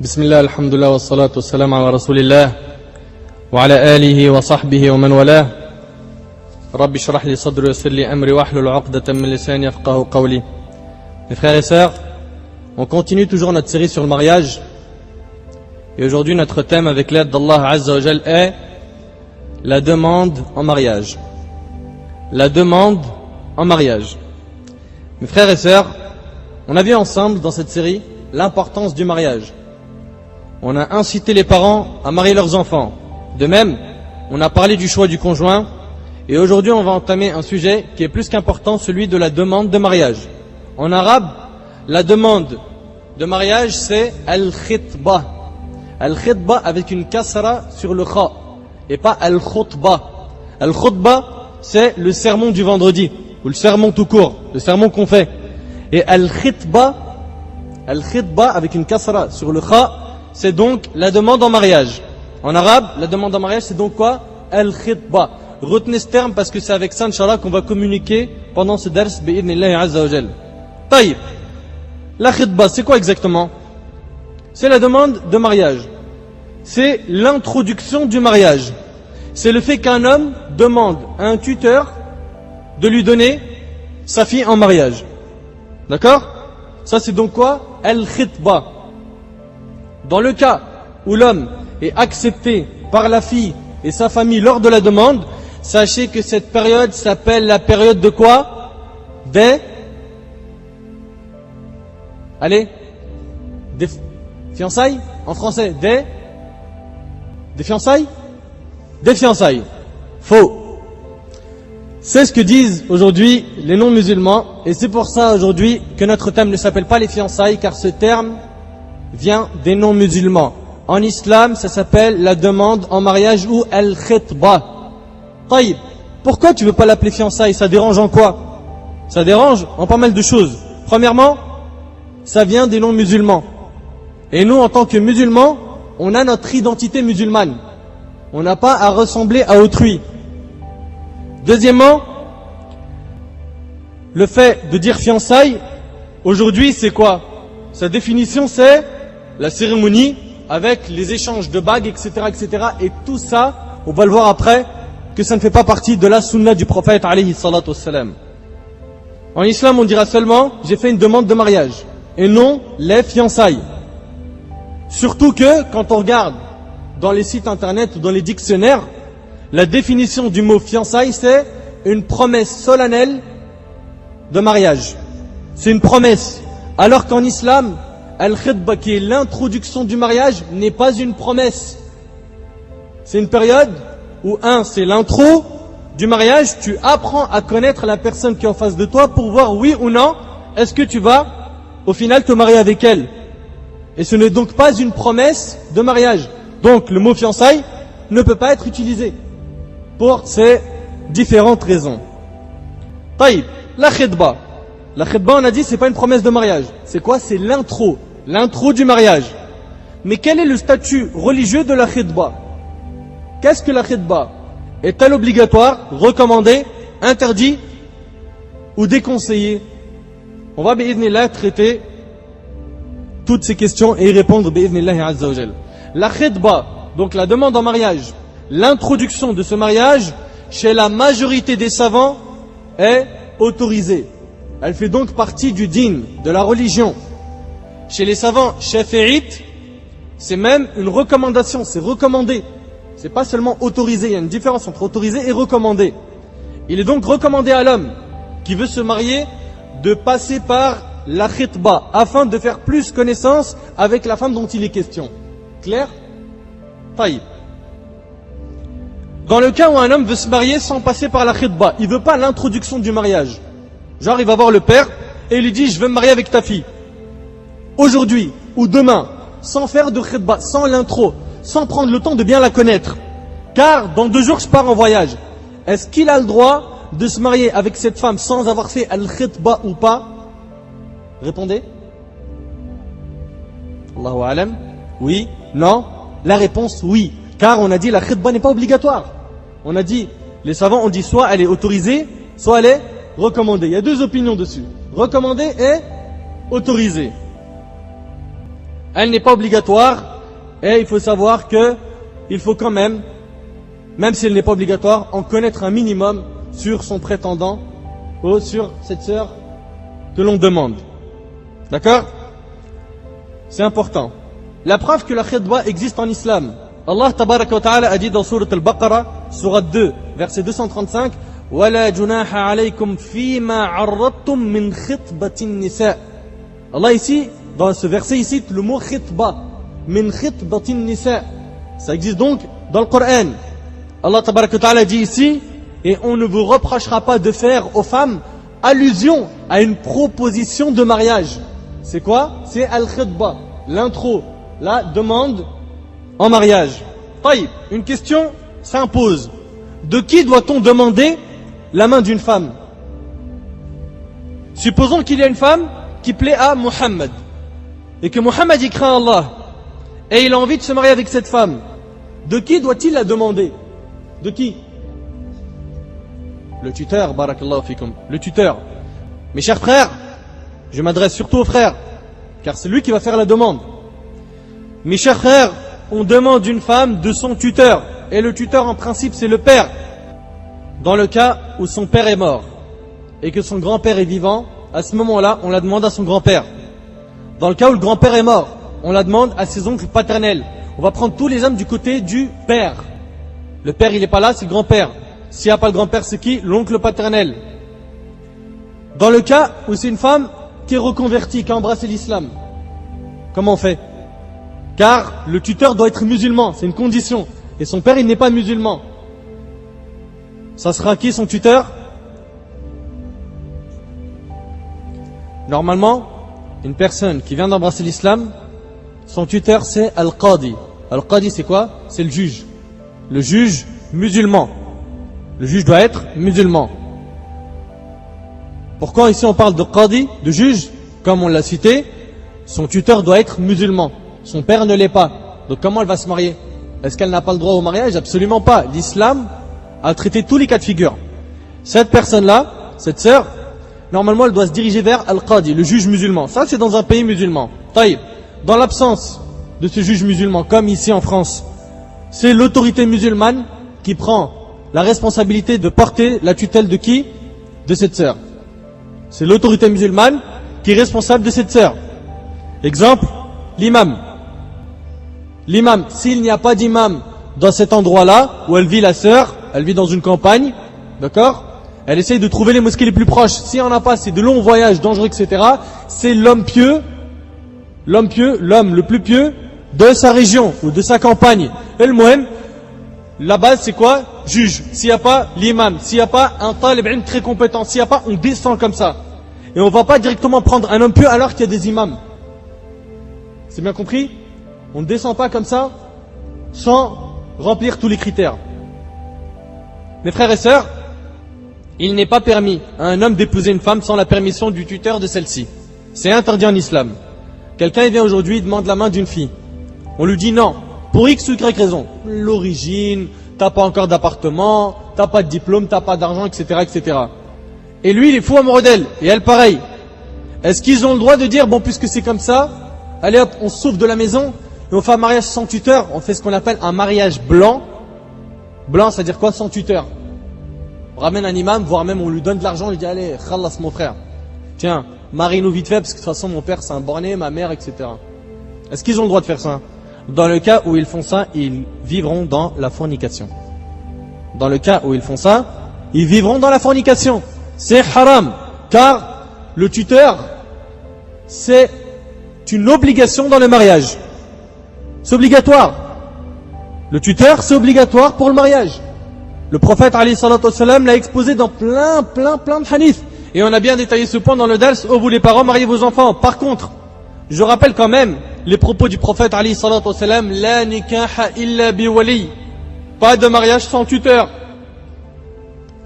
بسم الله الحمد لله والصلاة والسلام على رسول الله وعلى آله وصحبه ومن والاه رب اشرح لي صدري ويسر لي أمري واحلل عقدة من لساني يفقهوا قولي. Mes frères et sœurs, on continue toujours notre série sur le mariage et aujourd'hui notre thème avec l'aide d'Allah Azza wa Jal est la demande en mariage. La demande en mariage. Mes frères et sœurs, on a vu ensemble dans cette série l'importance du mariage. On a incité les parents à marier leurs enfants. De même, on a parlé du choix du conjoint. Et aujourd'hui, on va entamer un sujet qui est plus qu'important, celui de la demande de mariage. En arabe, la demande de mariage, c'est al-khitba. Al-khitba avec une kasra sur le kha. Et pas al-khutba. Al-khutba, c'est le sermon du vendredi. Ou le sermon tout court. Le sermon qu'on fait. Et al-khitba avec une kasra sur le kha, c'est donc la demande en mariage. En arabe, la demande en mariage, c'est donc quoi? Al-khitba. Retenez ce terme parce que c'est avec ça, Inch'Allah, qu'on va communiquer pendant ce dars, bi'idhnillahi azza wa jal. Taïb. La khitba, c'est quoi exactement? C'est la demande de mariage. C'est l'introduction du mariage. C'est le fait qu'un homme demande à un tuteur de lui donner sa fille en mariage. D'accord? Ça, c'est donc quoi? Al-khitba. Dans le cas où l'homme est accepté par la fille et sa famille lors de la demande, sachez que cette période s'appelle la période de quoi? Des fiançailles? En français, des fiançailles? Des fiançailles. Faux. C'est ce que disent aujourd'hui les non-musulmans, et c'est pour ça aujourd'hui que notre thème ne s'appelle pas les fiançailles, car ce terme vient des non-musulmans. En islam, ça s'appelle la demande en mariage ou al-khitba. Taïb, pourquoi tu veux pas l'appeler fiançailles? Ça dérange en quoi? Ça dérange en pas mal de choses. Premièrement, ça vient des non-musulmans. Et nous, en tant que musulmans, on a notre identité musulmane. On n'a pas à ressembler à autrui. Deuxièmement, le fait de dire fiançailles, aujourd'hui, c'est quoi? Sa définition, c'est la cérémonie avec les échanges de bagues, etc., etc. Et tout ça, on va le voir après, que ça ne fait pas partie de la sunna du prophète, alayhi salatu wassalam. En islam, on dira seulement, j'ai fait une demande de mariage, et non les fiançailles. Surtout que, quand on regarde dans les sites internet ou dans les dictionnaires, la définition du mot fiançailles, c'est une promesse solennelle de mariage. C'est une promesse. Alors qu'en islam, al-khitba, qui est l'introduction du mariage, n'est pas une promesse. C'est une période où, c'est l'intro du mariage, tu apprends à connaître la personne qui est en face de toi pour voir oui ou non, est-ce que tu vas, au final, te marier avec elle. Et ce n'est donc pas une promesse de mariage. Donc, le mot fiançailles ne peut pas être utilisé pour ces différentes raisons. Taïb, la khitba. La khitba, on a dit, c'est pas une promesse de mariage. C'est quoi? C'est l'intro du mariage. Mais quel est le statut religieux de la khitba? Qu'est-ce que la khitba? Est-elle obligatoire, recommandée, interdit ou déconseillée? On va bi'idhnillah traiter toutes ces questions et y répondre bi'idhnillah azza wa jal. La khitba, donc la demande en mariage, l'introduction de ce mariage, chez la majorité des savants, est autorisée. Elle fait donc partie du din, de la religion. Chez les savants shafi'ites, c'est même une recommandation, c'est recommandé. C'est pas seulement autorisé, il y a une différence entre autorisé et recommandé. Il est donc recommandé à l'homme qui veut se marier de passer par la khitba afin de faire plus connaissance avec la femme dont il est question. Clair? Taïb. Dans le cas où un homme veut se marier sans passer par la khitba, il veut pas l'introduction du mariage. Genre il va voir le père et il lui dit je veux me marier avec ta fille. Aujourd'hui ou demain, sans faire de khitba, sans l'intro, sans prendre le temps de bien la connaître. Car dans 2 jours je pars en voyage. Est-ce qu'il a le droit de se marier avec cette femme sans avoir fait al-khitba ou pas? Répondez. Allahu alam. Oui, non. La réponse oui. Car on a dit la khitba n'est pas obligatoire. On a dit, les savants ont dit soit elle est autorisée, soit elle est recommandée. Il y a 2 opinions dessus. Recommandée et autorisée. elle n'est pas obligatoire, et il faut savoir que il faut quand même si elle n'est pas obligatoire, en connaître un minimum sur son prétendant ou sur cette sœur que l'on demande. D'accord? C'est important. La preuve que la khitba existe en islam. Allah tabaraka wa ta'ala a dit dans Sourate Al-Baqarah, Sourate 2, verset 235, وَلَا جُنَاحَ عَلَيْكُمْ فِي مَا عَرَّضْتُمْ مِنْ خِطْبَةِ النِّسَاءِ. Allah ici, dans ce verset, il cite le mot khitba, min khitbati nisa. Ça existe donc dans le Coran. Allah tabaraka wa ta'ala dit ici, et on ne vous reprochera pas de faire aux femmes allusion à une proposition de mariage. C'est quoi? C'est al-khitba, l'intro, la demande en mariage. Taïb, une question s'impose. De qui doit-on demander la main d'une femme? Supposons qu'il y a une femme qui plaît à Muhammad et que Muhammad y craint Allah et il a envie de se marier avec cette femme. De qui doit-il la demander? De qui? Le tuteur, barakallahu fikum. Le tuteur. Mes chers frères, je m'adresse surtout aux frères, car c'est lui qui va faire la demande. Mes chers frères, on demande une femme de son tuteur, et le tuteur en principe c'est le père. Dans le cas où son père est mort, et que son grand-père est vivant, à ce moment-là, on la demande à son grand-père. Dans le cas où le grand-père est mort, on la demande à ses oncles paternels. On va prendre tous les hommes du côté du père. Le père il n'est pas là, c'est le grand-père. S'il n'y a pas le grand-père, c'est qui? L'oncle paternel. Dans le cas où c'est une femme qui est reconvertie, qui a embrassé l'islam, comment on fait? Car le tuteur doit être musulman, c'est une condition. Et son père, il n'est pas musulman. Ça sera qui son tuteur? Normalement, une personne qui vient d'embrasser l'islam, son tuteur c'est Al-Qadi. Al-Qadi c'est quoi? C'est le juge. Le juge musulman. Le juge doit être musulman. Pourquoi ici on parle de Qadi, de juge? Comme on l'a cité, son tuteur doit être musulman. Son père ne l'est pas. Donc comment elle va se marier? Est-ce qu'elle n'a pas le droit au mariage? Absolument pas. L'islam a traité tous les cas de figure. Cette personne-là, cette sœur, normalement elle doit se diriger vers Al-Qadi, le juge musulman. Ça c'est dans un pays musulman. Taïb. Dans l'absence de ce juge musulman, comme ici en France, c'est l'autorité musulmane qui prend la responsabilité de porter la tutelle de qui? De cette sœur. C'est l'autorité musulmane qui est responsable de cette sœur. Exemple, l'imam. L'imam, s'il n'y a pas d'imam dans cet endroit-là où elle vit la sœur, elle vit dans une campagne, d'accord? Elle essaye de trouver les mosquées les plus proches. S'il n'y en a pas, c'est de longs voyages dangereux, etc. C'est l'homme pieux, l'homme le plus pieux de sa région ou de sa campagne. Et le mohem, la base c'est quoi? Juge. S'il n'y a pas l'imam, s'il n'y a pas un talib ilm très compétent, s'il n'y a pas, on descend comme ça. Et on ne va pas directement prendre un homme pieux alors qu'il y a des imams. C'est bien compris? On ne descend pas comme ça sans remplir tous les critères. Mes frères et sœurs, il n'est pas permis à un homme d'épouser une femme sans la permission du tuteur de celle-ci. C'est interdit en islam. Quelqu'un vient aujourd'hui et demande la main d'une fille. On lui dit non, pour X ou Y raison. L'origine, t'as pas encore d'appartement, t'as pas de diplôme, t'as pas d'argent, etc., etc. Et lui, il est fou amoureux d'elle, et elle pareil. Est-ce qu'ils ont le droit de dire, bon, puisque c'est comme ça, allez hop, on sauve de la maison, et on fait un mariage sans tuteur, on fait ce qu'on appelle un mariage blanc. Blanc, c'est-à-dire quoi? Sans tuteur. On ramène un imam, voire même on lui donne de l'argent, on lui dit, allez, khalas mon frère. Tiens, marie-nous vite fait, parce que de toute façon mon père c'est un borné, ma mère, etc. Est-ce qu'ils ont le droit de faire ça? Dans le cas où ils font ça, ils vivront dans la fornication. Dans le cas où ils font ça, ils vivront dans la fornication. C'est haram, car le tuteur, c'est une obligation dans le mariage. C'est obligatoire. Le tuteur, c'est obligatoire pour le mariage. Le prophète alayhi salatu wassalam l'a exposé dans plein de hadiths. Et on a bien détaillé ce point dans le dars. Oh, vous les parents, mariez vos enfants. Par contre, je rappelle quand même les propos du prophète alayhi salatu wassalam. La nikaha illa biwali. Pas de mariage sans tuteur.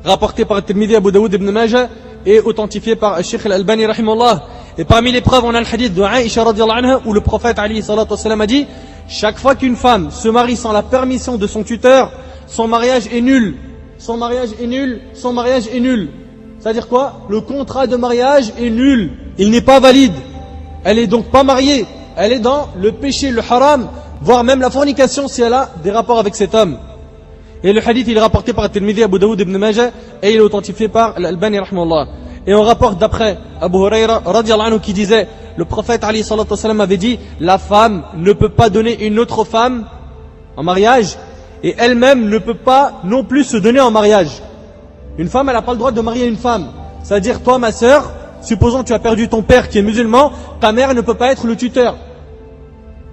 Rapporté par Tirmidhi, Abu Daoud, Ibn Majah et authentifié par Sheikh Al-Albani rahimahullah. Et parmi les preuves, on a le hadith de Aïcha radiyallahu anha où le prophète alayhi salatu wassalam a dit: chaque fois qu'une femme se marie sans la permission de son tuteur, son mariage est nul. Son mariage est nul. Son mariage est nul. C'est-à-dire quoi? Le contrat de mariage est nul. Il n'est pas valide. Elle est donc pas mariée. elle est dans le péché, le haram, voire même la fornication si elle a des rapports avec cet homme. Et le hadith il est rapporté par Tirmidhi, Abu Daoud, Ibn Majah, et il est authentifié par l'Albani rahimahullah. Et on rapporte d'après Abu Huraira radiyallahu anhu qui disait, le prophète alayhi salatu wassalam avait dit, la femme ne peut pas donner une autre femme en mariage, et elle-même ne peut pas non plus se donner en mariage. Une femme, elle n'a pas le droit de marier une femme. C'est-à-dire, toi, ma sœur, supposons que tu as perdu ton père qui est musulman, ta mère ne peut pas être le tuteur.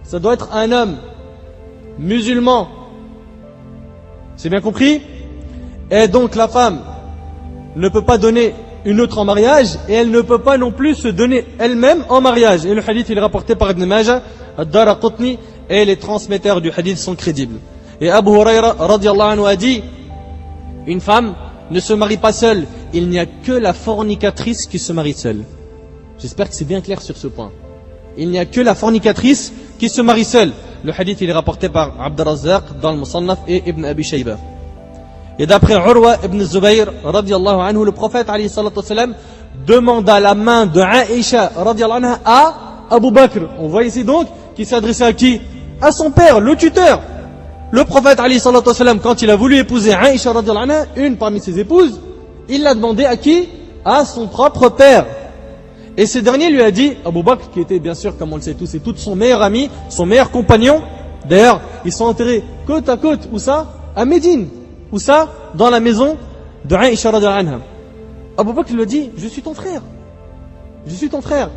Ça doit être un homme musulman. C'est bien compris? Et donc, la femme ne peut pas donner une autre en mariage, et elle ne peut pas non plus se donner elle-même en mariage. Et le hadith, il est rapporté par Ibn Majah, Ad-Daraqutni, et les transmetteurs du hadith sont crédibles. Et Abu Huraira radiyallahu anhu a dit, une femme ne se marie pas seule, il n'y a que la fornicatrice qui se marie seule. J'espère que c'est bien clair sur ce point. Il n'y a que la fornicatrice qui se marie seule. Le hadith il est rapporté par Abd al-Razzaq dans le Musannaf et Ibn Abi Shayba. Et d'après Urwa ibn Zubayr radiyallahu anhu, le prophète alayhi salatu wassalam demanda la main de Aïcha radiyallahu anha à Abu Bakr. On voit ici donc qu'il s'adressait à qui? À son père, le tuteur. Le prophète alayhi salatu wassalam, quand il a voulu épouser Aïcha radiyallahu anha, une parmi ses épouses, il l'a demandé à qui? À son propre père. Et ce dernier lui a dit, Abu Bakr, qui était bien sûr, comme on le sait tous et toutes, son meilleur ami, son meilleur compagnon. D'ailleurs, ils sont enterrés côte à côte. Où ça? À Médine. Où ça? Dans la maison de Aïcha radiyallahu anha. Abu Bakr lui a dit, je suis ton frère. Je suis ton frère.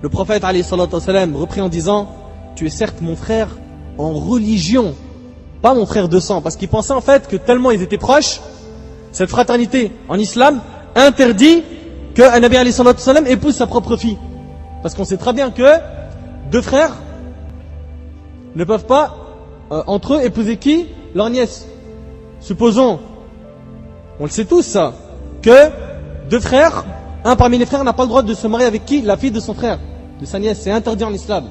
Le prophète alayhi salatu wassalam reprit en disant, tu es certes mon frère en religion, pas mon frère de sang, parce qu'il pensait en fait que tellement ils étaient proches, cette fraternité en islam interdit qu'un Nabi alayhi salatu wassalam épouse sa propre fille. Parce qu'on sait très bien que deux frères ne peuvent pas entre eux épouser qui? Leur nièce. Supposons, on le sait tous ça, que deux frères, un parmi les frères n'a pas le droit de se marier avec qui? La fille de son frère, de sa nièce, c'est interdit en islam.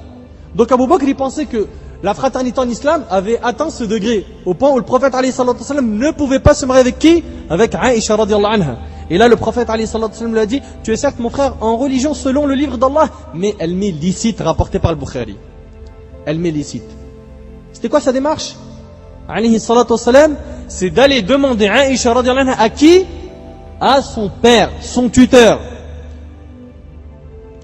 Donc Abu Bakr il pensait que la fraternité en islam avait atteint ce degré, au point où le prophète alayhi salatu wassalam ne pouvait pas se marier avec qui? Avec Aïcha radiyallahu anha. Et là le prophète alayhi salatu wassalam lui a dit, tu es certes mon frère en religion selon le livre d'Allah, mais elle m'est licite, rapportée par le Bukhari. Elle m'est licite. C'était quoi sa démarche? Alayhi salatu wassalam, c'est d'aller demander Aïcha radiyallahu anha à qui? À son père, son tuteur.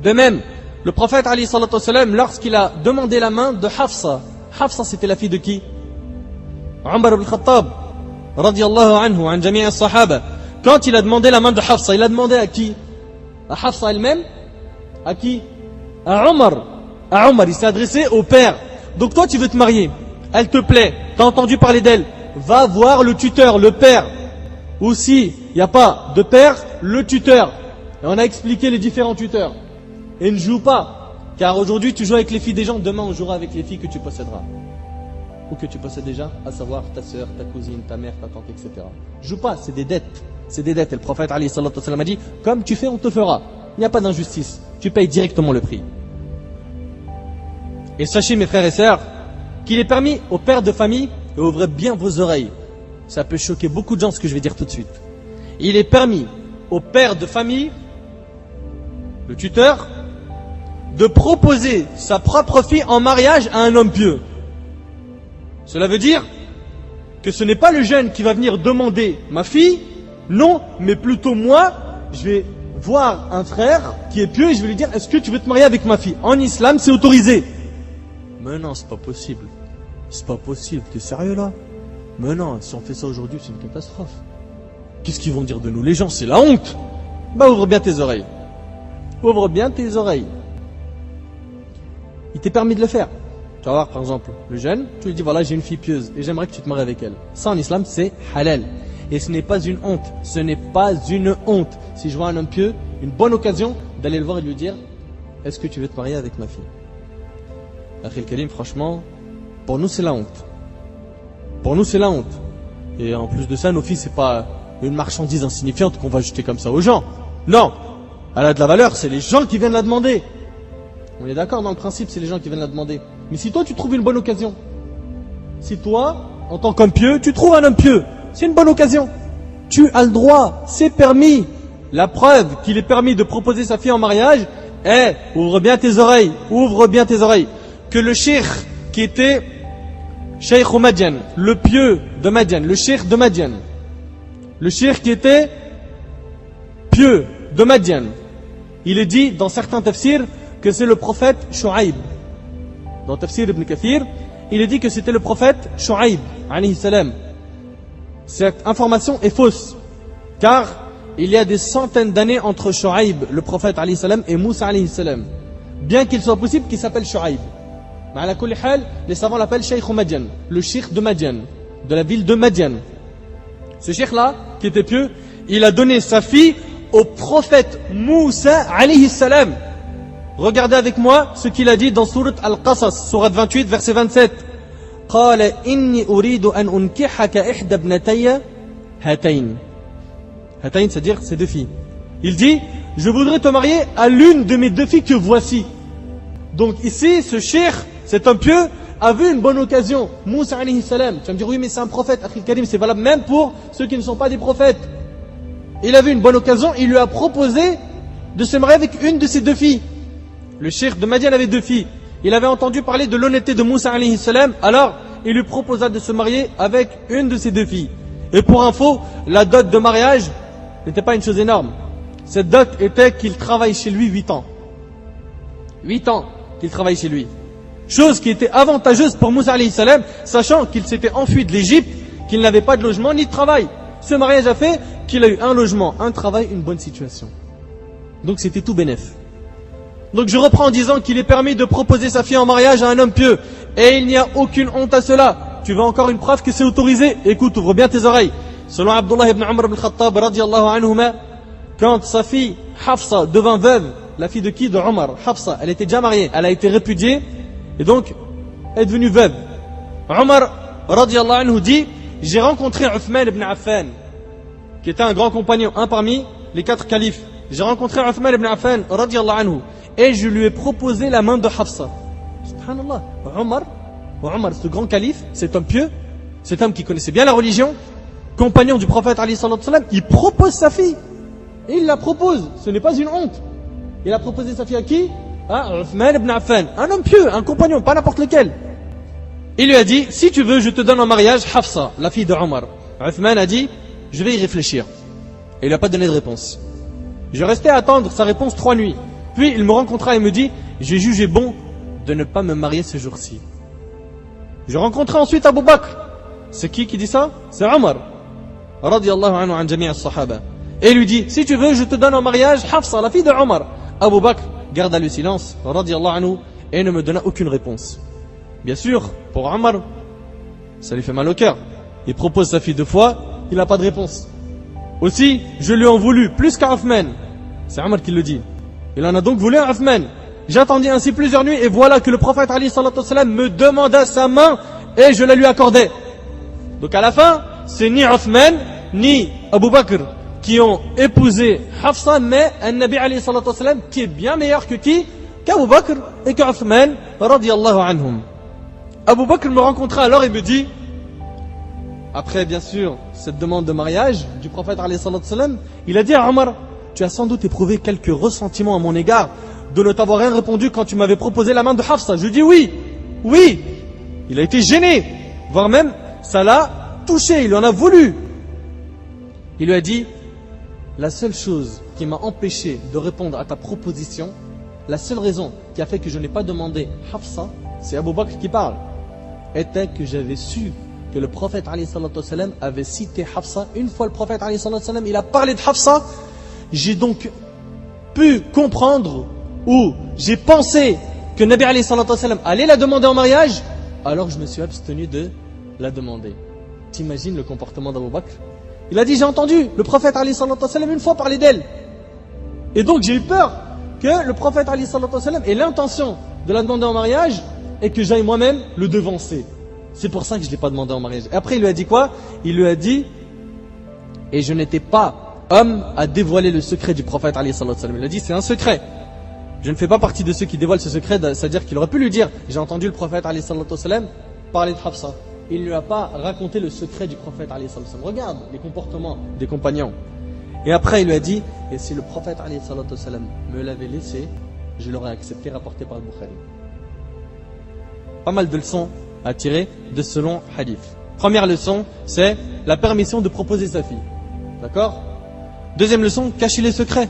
De même, le prophète alayhi salatu wassalam, lorsqu'il a demandé la main de Hafsa, Hafsa c'était la fille de qui? Umar ibn Khattab radiyallahu anhu, an jami' as-sahaba. Quand il a demandé la main de Hafsa, il a demandé à qui? À Hafsa elle-même? À qui? À Umar. À Umar, il s'est adressé au père. Donc toi tu veux te marier, elle te plaît, t'as entendu parler d'elle, va voir le tuteur, le père. Ou si il n'y a pas de père, le tuteur. Et on a expliqué les différents tuteurs. Et ne joue pas, car aujourd'hui tu joues avec les filles des gens, demain on jouera avec les filles que tu posséderas. Ou que tu possèdes déjà, à savoir ta soeur, ta cousine, ta mère, ta tante, etc. Joue pas, c'est des dettes. C'est des dettes. Et le prophète alayhi salatu wassalam a dit, comme tu fais, on te fera. Il n'y a pas d'injustice. Tu payes directement le prix. Et sachez mes frères et sœurs, qu'il est permis aux pères de famille, et ouvrez bien vos oreilles, ça peut choquer beaucoup de gens ce que je vais dire tout de suite. Il est permis aux pères de famille, le tuteur, de proposer sa propre fille en mariage à un homme pieux. Cela veut dire que ce n'est pas le jeune qui va venir demander ma fille, non, mais plutôt moi, je vais voir un frère qui est pieux et je vais lui dire, est-ce que tu veux te marier avec ma fille? En islam, c'est autorisé. Mais non, c'est pas possible. C'est pas possible, t'es sérieux là? Mais non, si on fait ça aujourd'hui, c'est une catastrophe. Qu'est-ce qu'ils vont dire de nous? Les gens, c'est la honte. Bah ouvre bien tes oreilles. Ouvre bien tes oreilles. Il t'est permis de le faire. Tu vas voir par exemple le jeune, tu lui dis voilà j'ai une fille pieuse et j'aimerais que tu te maries avec elle. Ça en islam c'est halal. Et ce n'est pas une honte. Ce n'est pas une honte. Si je vois un homme pieux, une bonne occasion d'aller le voir et lui dire est-ce que tu veux te marier avec ma fille? Akhil Karim, franchement, pour nous c'est la honte. Pour nous c'est la honte. Et en plus de ça, nos filles c'est pas une marchandise insignifiante qu'on va jeter comme ça aux gens. Non, elle a de la valeur, c'est les gens qui viennent la demander. On est d'accord dans le principe, c'est les gens qui viennent la demander. Mais si toi tu trouves une bonne occasion, si toi, en tant qu'homme pieux, tu trouves un homme pieux, c'est une bonne occasion. Tu as le droit, c'est permis. La preuve qu'il est permis de proposer sa fille en mariage ouvre bien tes oreilles, que le cheikh qui était Cheikh Madian, le pieux de Madian, le cheikh de Madian, le cheikh qui était pieux de Madian, il est dit dans certains tafsirs que c'est le prophète Shu'aib. Dans Tafsir Ibn Kathir, il est dit que c'était le prophète Shu'aib, alayhi salam. Cette information est fausse, car il y a des centaines d'années entre Shu'aib, le prophète alayhi salam, et Moussa alayhi salam. Bien qu'il soit possible qu'il s'appelle Shu'aib. Mais à la kulli hal, les savants l'appellent Cheikh Madian, le cheikh de Madian, de la ville de Madian. Ce cheikh-là, qui était pieux, il a donné sa fille au prophète Moussa alayhi salam. Regardez avec moi ce qu'il a dit dans Sourate Al-Qasas, Sourate 28, verset 27. قال إني أريد أن أنكحك إحدى ابنتي هاتين. هاتين, c'est-à-dire ces deux filles. Il dit, je voudrais te marier à l'une de mes deux filles que voici. Donc ici, ce cheikh, cet homme pieux, a vu une bonne occasion. Moussa alayhi salam. Tu vas me dire, oui, mais c'est un prophète. Akhil Karim, c'est valable même pour ceux qui ne sont pas des prophètes. Il a vu une bonne occasion, il lui a proposé de se marier avec une de ses deux filles. Le cheikh de Madian avait deux filles. Il avait entendu parler de l'honnêteté de Moussa alayhi salam, alors il lui proposa de se marier avec une de ses deux filles. Et pour info, la dot de mariage n'était pas une chose énorme. Cette dot était qu'il travaille chez lui 8 ans. 8 ans qu'il travaille chez lui. Chose qui était avantageuse pour Moussa alayhi salam, sachant qu'il s'était enfui de l'Égypte, qu'il n'avait pas de logement ni de travail. Ce mariage a fait qu'il a eu un logement, un travail, une bonne situation. Donc c'était tout bénef. Donc je reprends en disant qu'il est permis de proposer sa fille en mariage à un homme pieux. Et il n'y a aucune honte à cela. Tu veux encore une preuve que c'est autorisé? Écoute, ouvre bien tes oreilles. Selon Abdullah ibn Umar ibn Khattab radiyallahu anhuma, quand sa fille Hafsa devint veuve, la fille de qui? De Omar. Hafsa, elle était déjà mariée, elle a été répudiée et donc est devenue veuve. Omar radiyallahu anhu dit, j'ai rencontré Uthman ibn Affan, qui était un grand compagnon, un parmi les 4 califes. J'ai rencontré Uthman ibn Affan radiyallahu anhu et je lui ai proposé la main de Hafsa. Subhanallah. Omar, ce grand calife, cet homme pieux, cet homme qui connaissait bien la religion, compagnon du prophète alayhi salam, il propose sa fille. Et il la propose, ce n'est pas une honte. Il a proposé sa fille à qui? À Uthman ibn Affan, un homme pieux, un compagnon, pas n'importe lequel. Il lui a dit, si tu veux, je te donne en mariage Hafsa, la fille de Omar. Uthman a dit, je vais y réfléchir. Et il n'a pas donné de réponse. Je restais à attendre sa réponse 3 nuits. Puis il me rencontra et me dit, j'ai jugé bon de ne pas me marier ce jour-ci. Je rencontrai ensuite Abu Bakr. C'est qui dit ça? C'est Omar. Radiyallahu anhu an jami' as-sahaba. Et il lui dit, si tu veux, je te donne en mariage Hafsa, la fille de Omar. Abu Bakr garda le silence, radiyallahu anhu, et ne me donna aucune réponse. Bien sûr, pour Omar, ça lui fait mal au cœur. Il propose sa fille 2 fois, il n'a pas de réponse. Aussi, je lui en voulu plus qu'à Uthman. C'est Omar qui le dit. Il en a donc voulu à Uthman. J'attendis ainsi plusieurs nuits et voilà que le prophète alayhi salatu wassalam me demanda sa main et je la lui accordai. Donc à la fin, c'est ni Uthman ni Abu Bakr qui ont épousé Hafsa, mais un Nabi alayhi salatu wassalam qui est bien meilleur que qui? Qu'Abu Bakr et qu'Uthman radiyallahu anhum. Abu Bakr me rencontra alors et me dit, après bien sûr cette demande de mariage du prophète alayhi salatu wassalam, il a dit à Omar, tu as sans doute éprouvé quelques ressentiments à mon égard de ne t'avoir rien répondu quand tu m'avais proposé la main de Hafsa. Je dis oui. Il a été gêné, voire même ça l'a touché, il en a voulu. Il lui a dit, la seule chose qui m'a empêché de répondre à ta proposition, la seule raison qui a fait que je n'ai pas demandé Hafsa, c'est Abu Bakr qui parle, était que j'avais su que le prophète alayhi salatu wassalam avait cité Hafsa. Une fois le prophète alayhi salatu wassalam, il a parlé de Hafsa, j'ai donc pu comprendre ou j'ai pensé que Nabi alayhi salatu wassalam allait la demander en mariage, alors je me suis abstenu de la demander. T'imagines le comportement d'Abu Bakr? Il a dit, j'ai entendu le prophète alayhi salatu wassalam une fois parler d'elle. Et donc j'ai eu peur que le prophète alayhi salatu wassalam ait l'intention de la demander en mariage et que j'aille moi-même le devancer. C'est pour ça que je ne l'ai pas demandé en mariage. Et après il lui a dit quoi? Il lui a dit, et je n'étais pas homme à dévoiler le secret du prophète alayhi salatu wassalam. Il a dit, c'est un secret. Je ne fais pas partie de ceux qui dévoilent ce secret, c'est-à-dire qu'il aurait pu lui dire, j'ai entendu le prophète alayhi salatu wassalam parler de Hafsa. Il ne lui a pas raconté le secret du prophète alayhi salatu wassalam. Regarde les comportements des compagnons. Et après il lui a dit, et si le prophète alayhi salatu wassalam me l'avait laissé, je l'aurais accepté, rapporté par le Bukhari. Pas mal de leçons à tirer de ce long hadith. Première leçon, c'est la permission de proposer sa fille. D'accord? Deuxième leçon, cacher les secrets.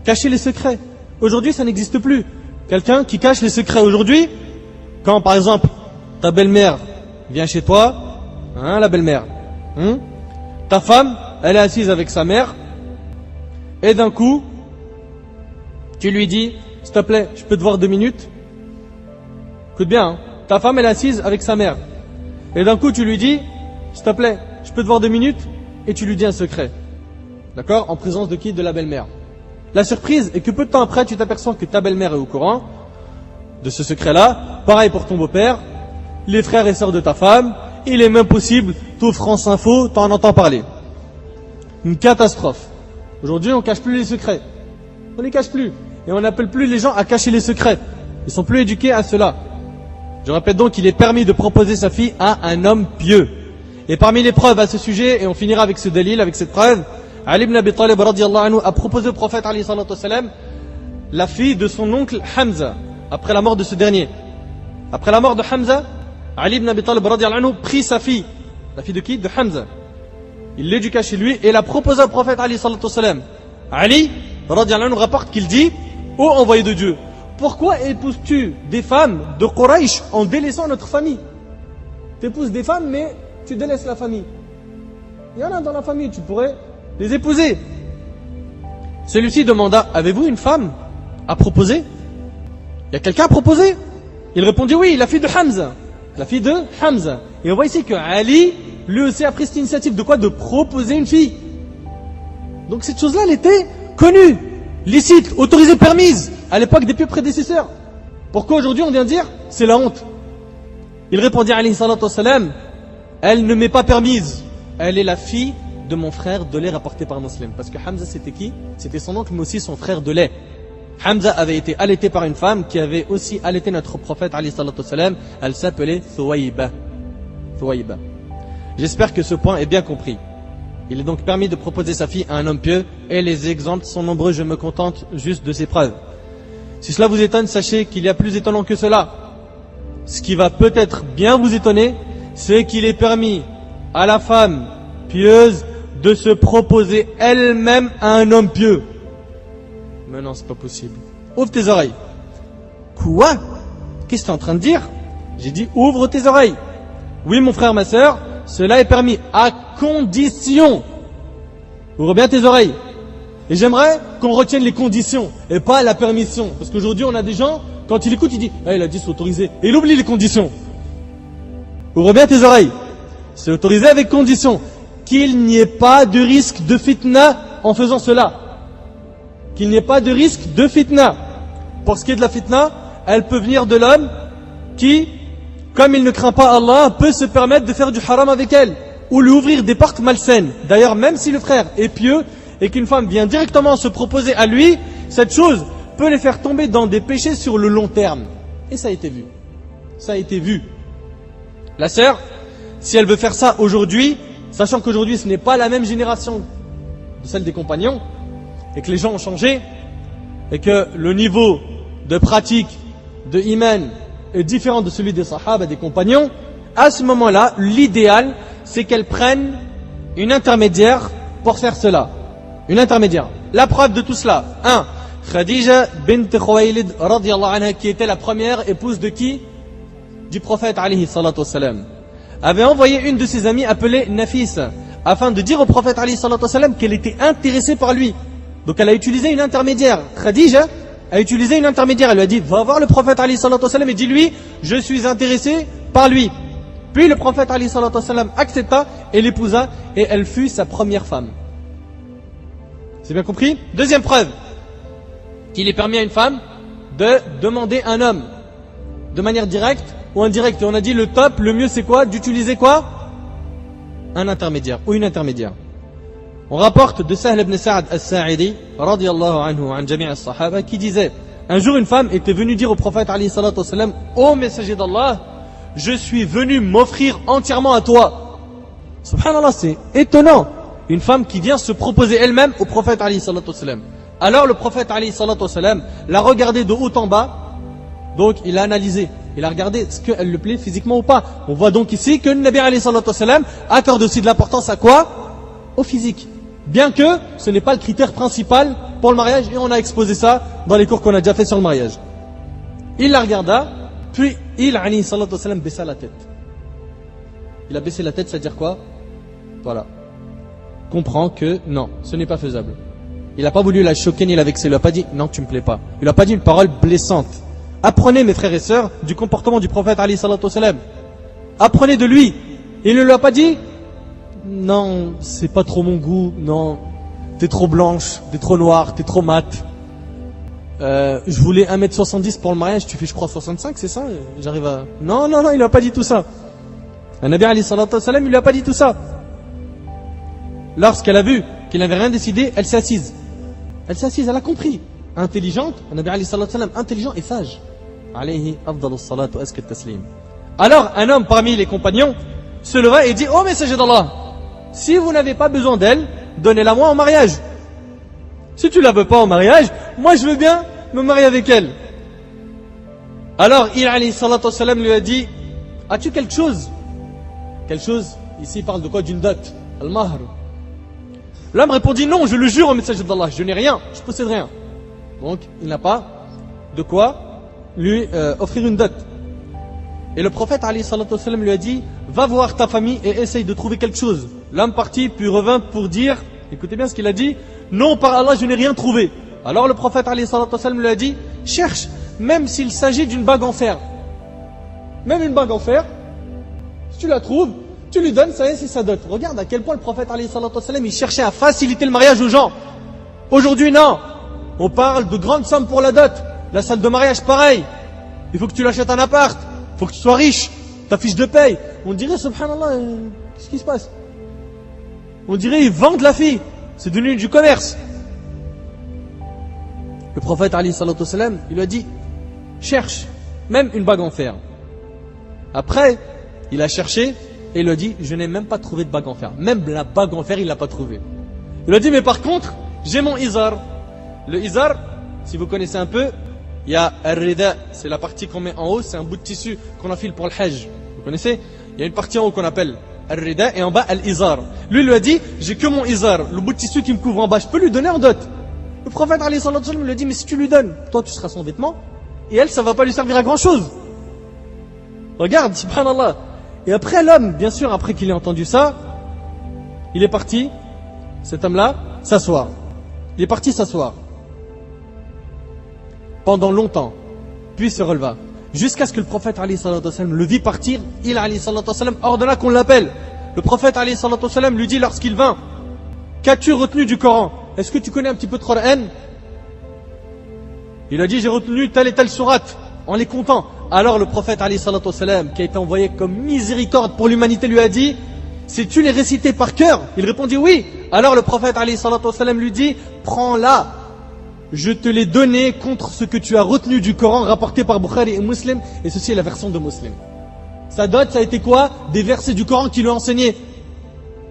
Cacher les secrets. Aujourd'hui, ça n'existe plus. Quelqu'un qui cache les secrets aujourd'hui, quand par exemple, ta belle-mère vient chez toi, hein, la belle-mère, ta femme, elle est assise avec sa mère, et d'un coup, tu lui dis, s'il te plaît, je peux te voir 2 minutes? Écoute bien, hein, ta femme, elle est assise avec sa mère, et d'un coup, tu lui dis, s'il te plaît, je peux te voir 2 minutes? Et tu lui dis un secret. D'accord? En présence de qui? De la belle-mère. La surprise est que peu de temps après, tu t'aperçois que ta belle-mère est au courant de ce secret-là. Pareil pour ton beau-père, les frères et sœurs de ta femme. Il est même possible, tout France Info, t'en entends parler. Une catastrophe. Aujourd'hui, on ne cache plus les secrets. On ne les cache plus. Et on n'appelle plus les gens à cacher les secrets. Ils sont plus éduqués à cela. Je répète donc qu'il est permis de proposer sa fille à un homme pieux. Et parmi les preuves à ce sujet, et on finira avec ce dalil, avec cette preuve, Ali ibn Abi Talib radiyallahu anhu a proposé au prophète alayhi salatu wassalam la fille de son oncle Hamza, après la mort de ce dernier. Après la mort de Hamza, Ali ibn Abi Talib radiyallahu anhu prit sa fille. La fille de qui? De Hamza. Il l'éduqua chez lui et la proposa au prophète alayhi salatu wassalam. Ali radiyallahu anhu rapporte qu'il dit: ô envoyé de Dieu, pourquoi épouses-tu des femmes de Quraysh en délaissant notre famille? Tu épouses des femmes mais tu délaisses la famille. Il y en a dans la famille, tu pourrais les épouser. Celui-ci demanda: avez-vous une femme à proposer? Il y a quelqu'un à proposer? Il répondit: oui, la fille de Hamza. La fille de Hamza. Et on voit ici que Ali, lui aussi, a pris cette initiative de quoi? De proposer une fille. Donc cette chose-là, elle était connue, licite, autorisée, permise, à l'époque des pieux prédécesseurs. Pourquoi aujourd'hui on vient dire c'est la honte? Il répondit alayhi salatu wassalam: elle ne m'est pas permise. Elle est la fille de mon frère de lait rapporté par Muslim. Parce que Hamza c'était qui? C'était son oncle mais aussi son frère de lait. Hamza avait été allaité par une femme qui avait aussi allaité notre prophète alayhi salatu wassalam. Elle s'appelait Thuwayba. Thuwayba. J'espère que ce point est bien compris. Il est donc permis de proposer sa fille à un homme pieux et les exemples sont nombreux, je me contente juste de ces preuves. Si cela vous étonne, sachez qu'il y a plus étonnant que cela. Ce qui va peut-être bien vous étonner, c'est qu'il est permis à la femme pieuse de se proposer elle-même à un homme pieux. Mais non, c'est pas possible. Ouvre tes oreilles. Quoi? Qu'est-ce que tu es en train de dire? J'ai dit ouvre tes oreilles. Oui, mon frère, ma sœur, cela est permis à condition. Ouvre bien tes oreilles. Et j'aimerais qu'on retienne les conditions et pas la permission. Parce qu'aujourd'hui, on a des gens, quand il écoute, il dit il a dit c'est autorisé. Et il oublie les conditions. Ouvre bien tes oreilles. C'est autorisé avec condition qu'il n'y ait pas de risque de fitna en faisant cela. Qu'il n'y ait pas de risque de fitna. Pour ce qui est de la fitna, elle peut venir de l'homme qui, comme il ne craint pas Allah, peut se permettre de faire du haram avec elle ou lui ouvrir des portes malsaines. D'ailleurs, même si le frère est pieux et qu'une femme vient directement se proposer à lui, cette chose peut les faire tomber dans des péchés sur le long terme. Et ça a été vu. Ça a été vu. La sœur, si elle veut faire ça aujourd'hui, sachant qu'aujourd'hui ce n'est pas la même génération de celle des compagnons, et que les gens ont changé, et que le niveau de pratique de iman est différent de celui des sahaba, des compagnons, à ce moment-là, l'idéal, c'est qu'elle prenne une intermédiaire pour faire cela. Une intermédiaire. La preuve de tout cela. 1. Khadija bint Khuwaylid radiyallahu anha, qui était la première épouse de qui? Du prophète alayhi salatu wassalam, avait envoyé une de ses amies appelée Nafis, afin de dire au prophète alayhi salatu wassalam qu'elle était intéressée par lui. Donc elle a utilisé une intermédiaire. Khadija a utilisé une intermédiaire. Elle lui a dit: va voir le prophète alayhi salatu wassalam et dis-lui je suis intéressé par lui. Puis le prophète alayhi salatu wassalam accepta et l'épousa, et elle fut sa première femme. C'est bien compris? Deuxième preuve qu'il est permis à une femme de demander un homme de manière directe ou indirecte. Et on a dit le top, le mieux c'est quoi? D'utiliser quoi? Un intermédiaire ou une intermédiaire. On rapporte de Sahl ibn Sa'd al-Sa'idi radiyallahu anhu an jami' as-sahaba qui disait: un jour une femme était venue dire au prophète alayhi salatu wassalam: ô messager d'Allah, je suis venu m'offrir entièrement à toi. Subhanallah, c'est étonnant. Une femme qui vient se proposer elle-même au prophète alayhi salatu wassalam. Alors le prophète alayhi salatu wassalam l'a regardé de haut en bas. Donc il a analysé, il a regardé ce qu'elle le plaît physiquement ou pas. On voit donc ici que le Nabi alayhi salatu wassalam accorde aussi de l'importance à quoi? Au physique. Bien que ce n'est pas le critère principal pour le mariage, et on a exposé ça dans les cours qu'on a déjà fait sur le mariage. Il la regarda, puis il alayhi salatu wassalam baissa la tête. Il a baissé la tête, c'est-à-dire quoi? Voilà. Comprend que non, ce n'est pas faisable. Il n'a pas voulu la choquer ni la vexer, il lui a pas dit non, tu me plais pas. Il lui a pas dit une parole blessante. Apprenez, mes frères et sœurs, du comportement du prophète alayhi salatu wassalam. Apprenez de lui. Il ne lui a pas dit non, c'est pas trop mon goût, non, t'es trop blanche, t'es trop noire, t'es trop mate. Je voulais 1m70 pour le mariage, tu fais je crois 65, c'est ça? J'arrive à... Non, il lui a pas dit tout ça. Un Nabi alayhi salatu wassalam, il lui a pas dit tout ça. Lorsqu'elle a vu qu'il n'avait rien décidé, elle s'est assise. Elle s'est assise, elle a compris. Intelligente, un Nabi alayhi salatu wassalam, intelligent et sage. Alayhi afdalus salatu wa azka taslim. Alors, un homme parmi les compagnons se leva et dit: oh messager d'Allah, si vous n'avez pas besoin d'elle, donnez-la moi en mariage. Si tu la veux pas en mariage, moi je veux bien me marier avec elle. Alors, il alayhi salatu wassalam lui a dit: as-tu quelque chose? Quelque chose, ici il parle de quoi? D'une dot, al-mahr. L'homme répondit: non, je le jure au messager d'Allah, je n'ai rien, je possède rien. Donc, il n'a pas de quoi lui offrir une dot. Et le prophète alayhi salatu wassalam lui a dit: va voir ta famille et essaye de trouver quelque chose. L'homme partit puis revint pour dire, écoutez bien ce qu'il a dit: non, par Allah, je n'ai rien trouvé. Alors le prophète alayhi salatu wassalam lui a dit: cherche, même s'il s'agit d'une bague en fer. Même une bague en fer, si tu la trouves, tu lui donnes, ça y est, c'est sa dot. Regarde à quel point le prophète alayhi salatu wassalam, il cherchait à faciliter le mariage aux gens. Aujourd'hui, non. On parle de grandes sommes pour la dot. La salle de mariage, pareil. Il faut que tu l'achètes un appart. Il faut que tu sois riche. Ta fiche de paye. On dirait, subhanallah, qu'est-ce qui se passe? On dirait, ils vendent la fille. C'est devenu du commerce. Le prophète alayhi salatu wassalam, il lui a dit: cherche, même une bague en fer. Après, il a cherché et il lui a dit: je n'ai même pas trouvé de bague en fer. Même la bague en fer, il l'a pas trouvée. Il lui a dit: mais par contre, j'ai mon izar. Le izar, si vous connaissez un peu, il y a al-rida, c'est la partie qu'on met en haut, c'est un bout de tissu qu'on enfile pour le hajj. Vous connaissez? Il y a une partie en haut qu'on appelle al-rida et en bas al-izar. Lui, il lui a dit: j'ai que mon izar, le bout de tissu qui me couvre en bas, je peux lui donner en dot. Le prophète alayhi salatu wassalam lui a dit: mais si tu lui donnes, toi tu seras son vêtement, et elle, ça va pas lui servir à grand chose. Regarde, subhanallah. Et après l'homme, bien sûr, après qu'il ait entendu ça, il est parti, cet homme-là, s'asseoir. Il est parti s'asseoir. Pendant longtemps, puis se releva. Jusqu'à ce que le prophète alayhi salatu wassalam le vit partir, il alayhi salatu wassalam ordonna qu'on l'appelle. Le prophète alayhi salatu wassalam lui dit lorsqu'il vint: qu'as-tu retenu du Coran? Est-ce que tu connais un petit peu de Coran? Il a dit: j'ai retenu telle et telle sourate, en les comptant. Alors le prophète alayhi salatu wassalam, qui a été envoyé comme miséricorde pour l'humanité, lui a dit: sais-tu les réciter par cœur? Il répondit: oui. Alors le prophète alayhi salatu wassalam lui dit: prends-la, je te l'ai donné contre ce que tu as retenu du Coran, rapporté par Bukhari et Muslim, et ceci est la version de Muslim. Sa dot, ça a été quoi? Des versets du Coran qui lui ont enseigné.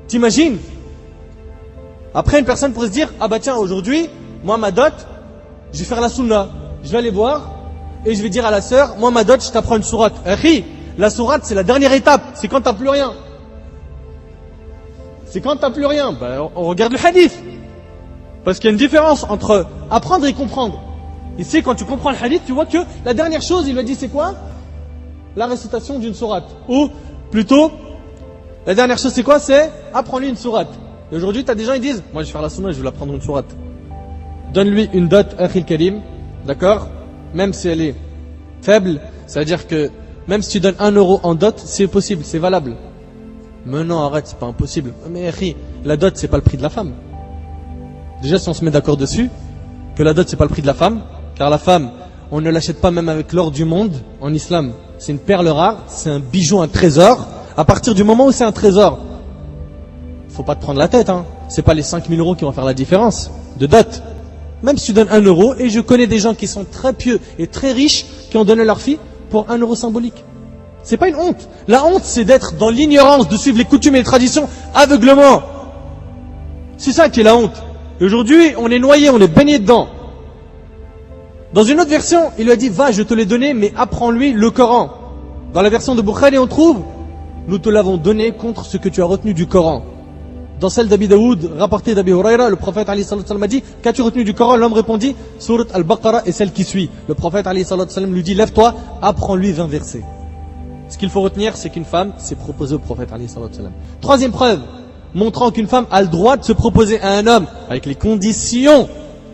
T'imagines? Après, une personne pourrait se dire: ah bah tiens, aujourd'hui, moi ma dot, je vais faire la sunna. Je vais aller voir, et je vais dire à la sœur: moi ma dot, je t'apprends une sourate. Akhi, la sourate, c'est la dernière étape, c'est quand t'as plus rien. C'est quand t'as plus rien. Ben, on regarde le hadith. Parce qu'il y a une différence entre apprendre et comprendre. Ici, quand tu comprends le hadith, tu vois que la dernière chose, il lui a dit, c'est quoi? La récitation d'une sourate. Ou, plutôt, la dernière chose, c'est quoi? C'est apprendre une sourate. Et aujourd'hui, tu as des gens, ils disent: moi, je vais faire la sunna, je vais apprendre une sourate. Donne-lui une dot, akhil karim. D'accord? Même si elle est faible, ça veut dire que même si tu donnes 1 euro en dot, c'est possible, c'est valable. Mais non, arrête, c'est pas impossible. Mais akhi, la dot, c'est pas le prix de la femme. Déjà, si on se met d'accord dessus, que la dot, c'est pas le prix de la femme, car la femme, on ne l'achète pas même avec l'or du monde en islam. C'est une perle rare, c'est un bijou, un trésor. À partir du moment où c'est un trésor, faut pas te prendre la tête, hein. C'est pas les 5000 euros qui vont faire la différence de dot. Même si tu donnes 1 euro, et je connais des gens qui sont très pieux et très riches, qui ont donné leur fille pour 1 euro symbolique. C'est pas une honte. La honte, c'est d'être dans l'ignorance, de suivre les coutumes et les traditions aveuglement. C'est ça qui est la honte. Et aujourd'hui, on est noyé, on est baigné dedans. Dans une autre version, il lui a dit, va, je te l'ai donné, mais apprends-lui le Coran. Dans la version de Bukhari, on trouve, nous te l'avons donné contre ce que tu as retenu du Coran. Dans celle d'Abi Daoud, rapportée d'Abi Huraira, le prophète alayhi salatu wasallam a dit, qu'as-tu retenu du Coran? L'homme répondit, Surat al-Baqarah et celle qui suit. Le prophète alayhi salatu wasallam lui dit, lève-toi, apprends-lui 20 versets. Ce qu'il faut retenir, c'est qu'une femme s'est proposée au prophète alayhi salatu wasallam. Troisième preuve, montrant qu'une femme a le droit de se proposer à un homme avec les conditions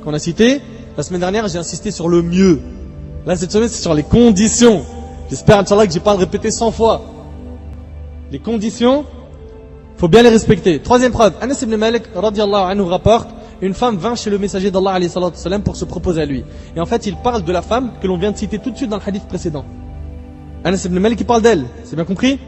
qu'on a citées. La semaine dernière, j'ai insisté sur le mieux. Là, cette semaine, c'est sur les conditions. J'espère, Inch'Allah, que j'ai pas à le répéter 100 fois. Les conditions, faut bien les respecter. Troisième preuve, Anas ibn Malik, radiyallahu anhu, rapporte, une femme vint chez le messager d'Allah, alayhi salatu wasallam, pour se proposer à lui. Et en fait, il parle de la femme que l'on vient de citer tout de suite dans le hadith précédent. Anas ibn Malik, il parle d'elle. C'est bien compris?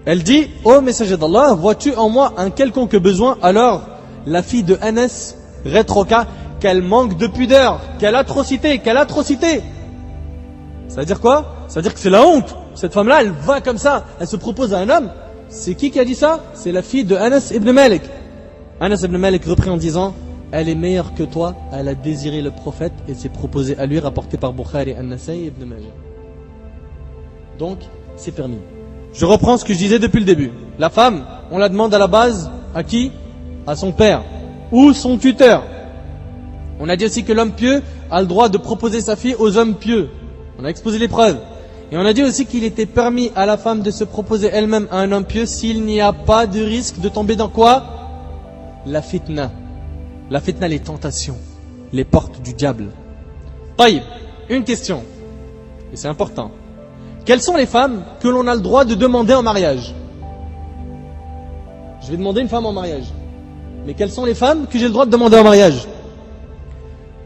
Elle dit, ô messager d'Allah, vois-tu en moi un quelconque besoin? Alors, la fille de Anas rétroqua, qu'elle manque de pudeur, quelle atrocité. Ça veut dire quoi? Ça veut dire que c'est la honte. Cette femme-là, elle va comme ça, elle se propose à un homme. C'est qui a dit ça? C'est la fille de Anas ibn Malik. Anas ibn Malik reprit en disant, elle est meilleure que toi, elle a désiré le prophète et s'est proposée à lui, rapporté par Bukhari et An-Nasai ibn Majah. Donc, c'est permis. Je reprends ce que je disais depuis le début. La femme, on la demande à la base, à qui? À son père ou son tuteur. On a dit aussi que l'homme pieux a le droit de proposer sa fille aux hommes pieux. On a exposé les preuves. Et on a dit aussi qu'il était permis à la femme de se proposer elle-même à un homme pieux s'il n'y a pas de risque de tomber dans quoi? La fitna. La fitna, les tentations, les portes du diable. Taïb, une question. Et c'est important. Quelles sont les femmes que l'on a le droit de demander en mariage? Je vais demander une femme en mariage. Mais quelles sont les femmes que j'ai le droit de demander en mariage?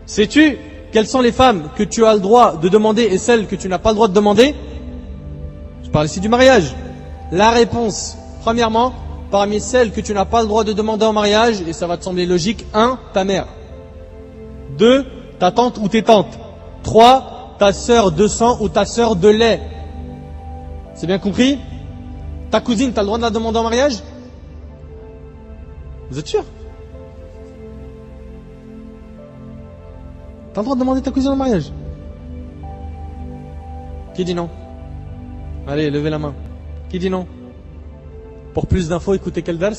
Sais-tu quelles sont les femmes que tu as le droit de demander et celles que tu n'as pas le droit de demander? Je parle ici du mariage. La réponse, premièrement, parmi celles que tu n'as pas le droit de demander en mariage, et ça va te sembler logique, 1, ta mère. 2, ta tante ou tes tantes. 3, ta sœur de sang ou ta sœur de lait. C'est bien compris? Ta cousine, tu as le droit de la demander en mariage? Vous êtes sûr? T'as le droit de demander ta cousine en mariage? Qui dit non? Allez, levez la main. Qui dit non? Pour plus d'infos, écoutez quel dars?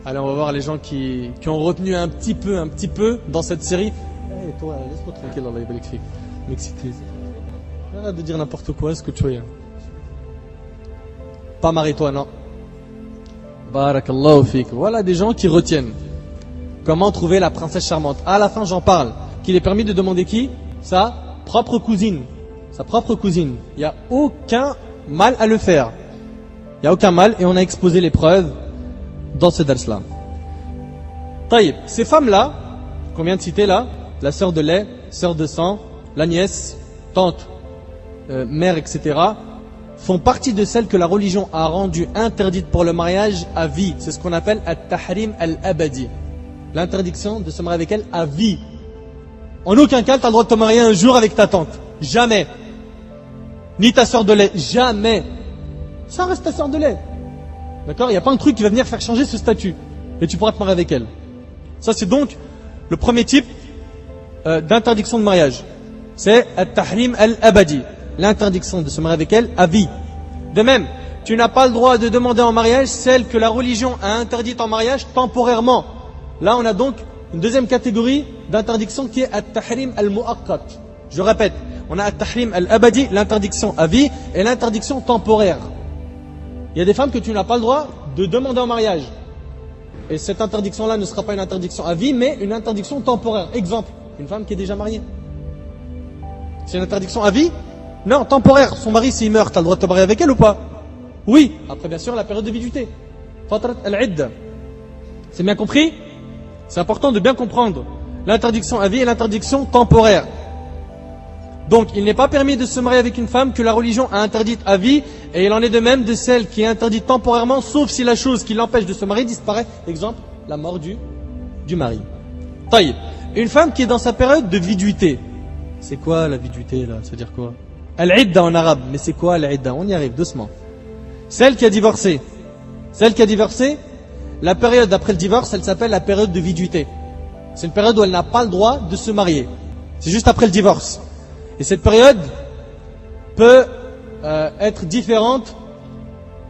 Allez, on va voir les gens qui ont retenu un petit peu dans cette série. Hey, toi, laisse-moi tranquille, Allah yabarak fik. M'exciter. Arrête de dire n'importe quoi, ce que tu veux. Pas marie-toi, non. Barakallahu fik. Voilà des gens qui retiennent. Comment trouver la princesse charmante? À la fin, j'en parle. Qu'il est permis de demander qui? Sa propre cousine. Sa propre cousine. Il n'y a aucun mal à le faire. Il n'y a aucun mal et on a exposé les preuves dans ce dars-là. Taïb, ces femmes-là, qu'on vient de citer là, la sœur de lait, sœur de sang, la nièce, tante, mère, etc., font partie de celles que la religion a rendues interdites pour le mariage à vie. C'est ce qu'on appelle at-tahrim al-abadi. L'interdiction de se marier avec elle à vie. En aucun cas, tu as le droit de te marier un jour avec ta tante. Jamais. Ni ta sœur de lait. Jamais. Ça reste ta sœur de lait. D'accord? Il n'y a pas un truc qui va venir faire changer ce statut. Et tu pourras te marier avec elle. Ça, c'est donc le premier type d'interdiction de mariage. C'est at-tahrim al-abadi. L'interdiction de se marier avec elle à vie. De même, tu n'as pas le droit de demander en mariage celle que la religion a interdite en mariage temporairement. Là, on a donc une deuxième catégorie d'interdiction qui est at-tahrim al-mu'aqqat. Je répète, on a at-tahrim al-abadi, l'interdiction à vie, et l'interdiction temporaire. Il y a des femmes que tu n'as pas le droit de demander en mariage. Et cette interdiction-là ne sera pas une interdiction à vie, mais une interdiction temporaire. Exemple, une femme qui est déjà mariée. C'est une interdiction à vie? Non, temporaire. Son mari, s'il meurt, tu as le droit de te marier avec elle ou pas? Oui. Après, bien sûr, la période de viduité. Fatrat al-idda. C'est bien compris? C'est important de bien comprendre l'interdiction à vie et l'interdiction temporaire. Donc, il n'est pas permis de se marier avec une femme que la religion a interdite à vie, et il en est de même de celle qui est interdite temporairement, sauf si la chose qui l'empêche de se marier disparaît. Exemple, la mort du mari. Taïb. Une femme qui est dans sa période de viduité. C'est quoi la viduité là? Ça veut dire quoi? Al-idda en arabe. Mais c'est quoi al-idda? On y arrive doucement. Celle qui a divorcé. Celle qui a divorcé, la période après le divorce, elle s'appelle la période de viduité. C'est une période où elle n'a pas le droit de se marier. C'est juste après le divorce. Et cette période peut être différente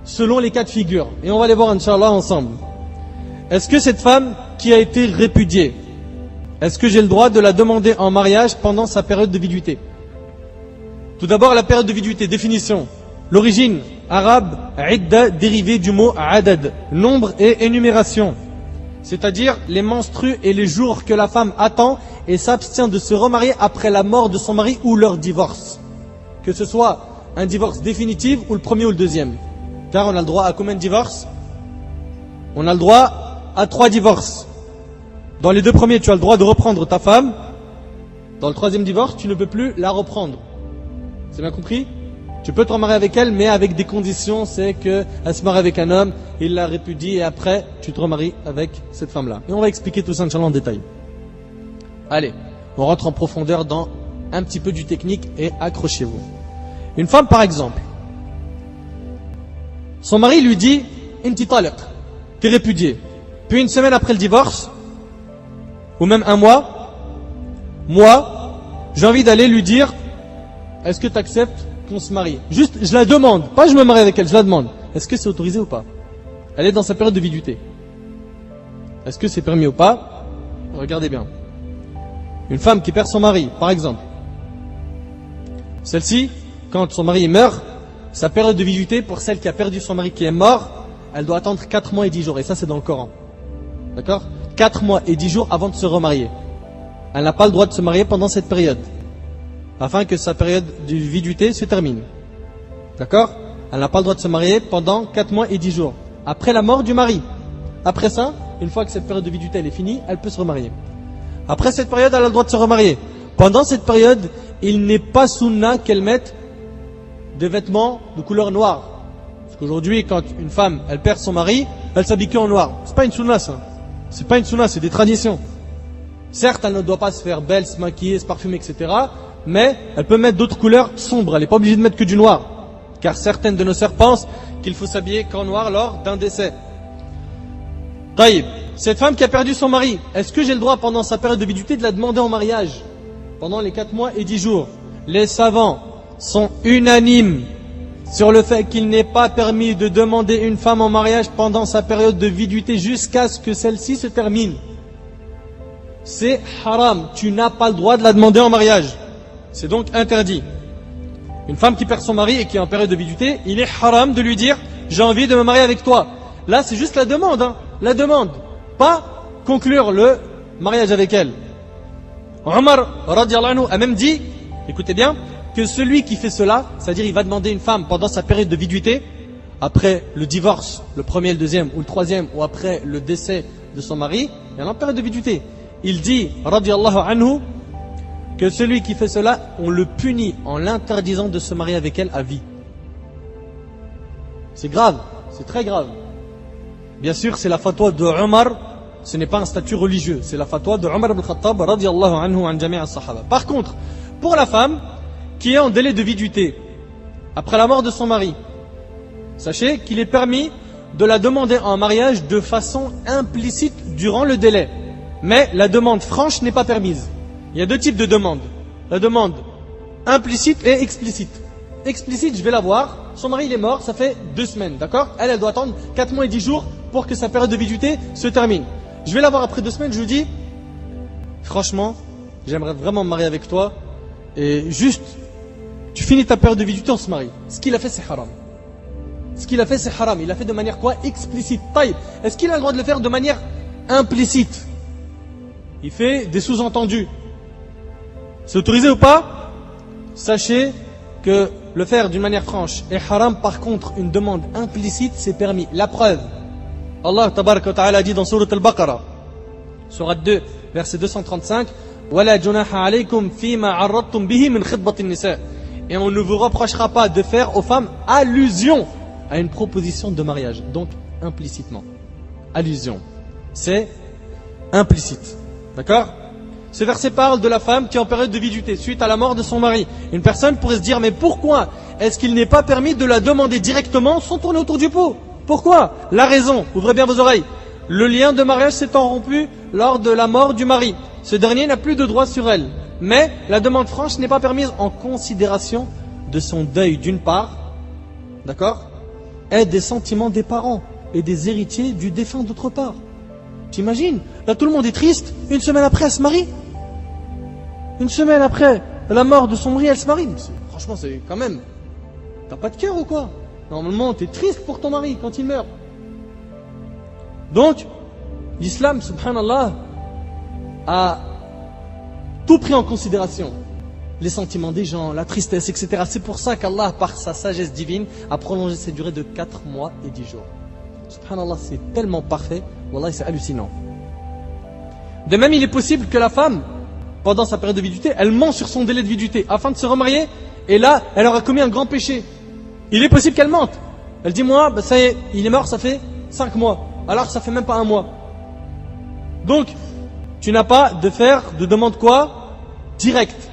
selon les cas de figure. Et on va les voir, Inch'Allah, ensemble. Est-ce que cette femme qui a été répudiée, est-ce que j'ai le droit de la demander en mariage pendant sa période de viduité? Tout d'abord, la période de viduité, définition. L'origine arabe, idda, dérivé du mot adad, nombre et énumération. C'est-à-dire les menstrues et les jours que la femme attend et s'abstient de se remarier après la mort de son mari ou leur divorce. Que ce soit un divorce définitif ou le premier ou le deuxième. Car on a le droit à combien de divorces? On a le droit à 3 divorces. Dans les 2 premiers, tu as le droit de reprendre ta femme. Dans le 3e divorce, tu ne peux plus la reprendre. C'est bien compris? Tu peux te remarier avec elle, mais avec des conditions. C'est qu'elle se marie avec un homme, il la répudie, et après, tu te remaries avec cette femme-là. Et on va expliquer tout ça, Inch'Allah, en détail. Allez, on rentre en profondeur dans un petit peu du technique, et accrochez-vous. Une femme, par exemple, son mari lui dit « Inti taliq », t'es répudié. Puis une semaine après le divorce, ou même un mois, moi, j'ai envie d'aller lui dire « Est-ce que tu acceptes qu'on se marie ?» Juste, je la demande, pas je me marie avec elle, je la demande. Est-ce que c'est autorisé ou pas? Elle est dans sa période de viduité. Est-ce que c'est permis ou pas? Regardez bien. Une femme qui perd son mari, par exemple. Celle-ci, quand son mari meurt, sa période de viduité, pour celle qui a perdu son mari qui est mort, elle doit attendre 4 mois et 10 jours. Et ça, c'est dans le Coran. D'accord? 4 mois et 10 jours avant de se remarier. Elle n'a pas le droit de se marier pendant cette période, afin que sa période de viduité se termine. D'accord? Elle n'a pas le droit de se marier pendant 4 mois et 10 jours. Après la mort du mari. Après ça, une fois que cette période de viduité elle est finie, elle peut se remarier. Après cette période, elle a le droit de se remarier. Pendant cette période, il n'est pas sunna qu'elle mette des vêtements de couleur noire. Parce qu'aujourd'hui, quand une femme, elle perd son mari, elle s'habille en noir. C'est pas une sunna, ça. C'est pas une sunna, c'est des traditions. Certes, elle ne doit pas se faire belle, se maquiller, se parfumer, etc. Mais elle peut mettre d'autres couleurs sombres. Elle n'est pas obligée de mettre que du noir. Car certaines de nos sœurs pensent qu'il faut s'habiller qu'en noir lors d'un décès. Taïb, cette femme qui a perdu son mari, est-ce que j'ai le droit pendant sa période de viduité de la demander en mariage? Pendant les 4 mois et 10 jours. Les savants sont unanimes sur le fait qu'il n'est pas permis de demander une femme en mariage pendant sa période de viduité jusqu'à ce que celle-ci se termine. C'est haram, tu n'as pas le droit de la demander en mariage. C'est donc interdit. Une femme qui perd son mari et qui est en période de viduité, il est haram de lui dire « j'ai envie de me marier avec toi ». Là, c'est juste la demande, hein, la demande, pas conclure le mariage avec elle. Omar, radiallahu anhu, a même dit, écoutez bien, que celui qui fait cela, c'est-à-dire il va demander une femme pendant sa période de viduité, après le divorce, le premier, le deuxième ou le troisième, ou après le décès de son mari, il est en période de viduité. Il dit, radiallahu anhu, que celui qui fait cela, on le punit en l'interdisant de se marier avec elle à vie. C'est grave, c'est très grave. Bien sûr, c'est la fatwa de Omar, ce n'est pas un statut religieux, c'est la fatwa de Omar ibn Khattab, radiallahu anhu, an jami' as-sahaba. Par contre, pour la femme qui est en délai de viduité, après la mort de son mari, sachez qu'il est permis de la demander en mariage de façon implicite durant le délai. Mais la demande franche n'est pas permise. Il y a 2 types de demandes. La demande implicite et explicite. Explicite, je vais la voir. Son mari il est mort, ça fait 2 semaines, d'accord? Elle doit attendre 4 mois et 10 jours pour que sa période de viduité se termine. Je vais la voir après 2 semaines, je lui dis, franchement, j'aimerais vraiment me marier avec toi. Et juste, tu finis ta période de viduité, on se marie. Ce qu'il a fait, c'est haram. Ce qu'il a fait, c'est haram. Il l'a fait de manière quoi? Explicite. Taïb. Est-ce qu'il a le droit de le faire de manière implicite? Il fait des sous-entendus. C'est autorisé ou pas? Sachez que le faire d'une manière franche est haram. Par contre, une demande implicite, c'est permis. La preuve. Allah tabaraka wa ta'ala dit dans Surat al-Baqarah, Surat 2, verset 235, وَلَا جُنَاحَ عَلَيْكُمْ فِي مَا عَرَّضْتُمْ بِهِ مِنْ خِطْبَةِ النِّسَاءِ. Et on ne vous reprochera pas de faire aux femmes allusion à une proposition de mariage. Donc, implicitement. Allusion. C'est implicite. D'accord? Ce verset parle de la femme qui est en période de viduité, suite à la mort de son mari. Une personne pourrait se dire, mais pourquoi est-ce qu'il n'est pas permis de la demander directement sans tourner autour du pot? Pourquoi? La raison, ouvrez bien vos oreilles. le lien de mariage s'étant rompu lors de la mort du mari. Ce dernier n'a plus de droit sur elle. Mais la demande franche n'est pas permise en considération de son deuil d'une part, d'accord, et des sentiments des parents et des héritiers du défunt d'autre part. T'imagines? Là tout le monde est triste, une semaine après elle se marie. Une semaine après la mort de son mari, elle se marie. Franchement, c'est quand même... T'as pas de cœur ou quoi? Normalement, t'es triste pour ton mari quand il meurt. Donc, l'islam, subhanallah, a tout pris en considération. Les sentiments des gens, la tristesse, etc. C'est pour ça qu'Allah, par sa sagesse divine, a prolongé cette durée de 4 mois et 10 jours. Subhanallah, c'est tellement parfait. Wallah, c'est hallucinant. De même, il est possible que la femme, pendant sa période de viduité, elle ment sur son délai de viduité afin de se remarier. Et là, elle aura commis un grand péché. Il est possible qu'elle mente. Elle dit, moi, ça y est, il est mort, ça fait 5 mois. Alors que ça fait même pas 1 mois. Donc, tu n'as pas de demande quoi? Directe.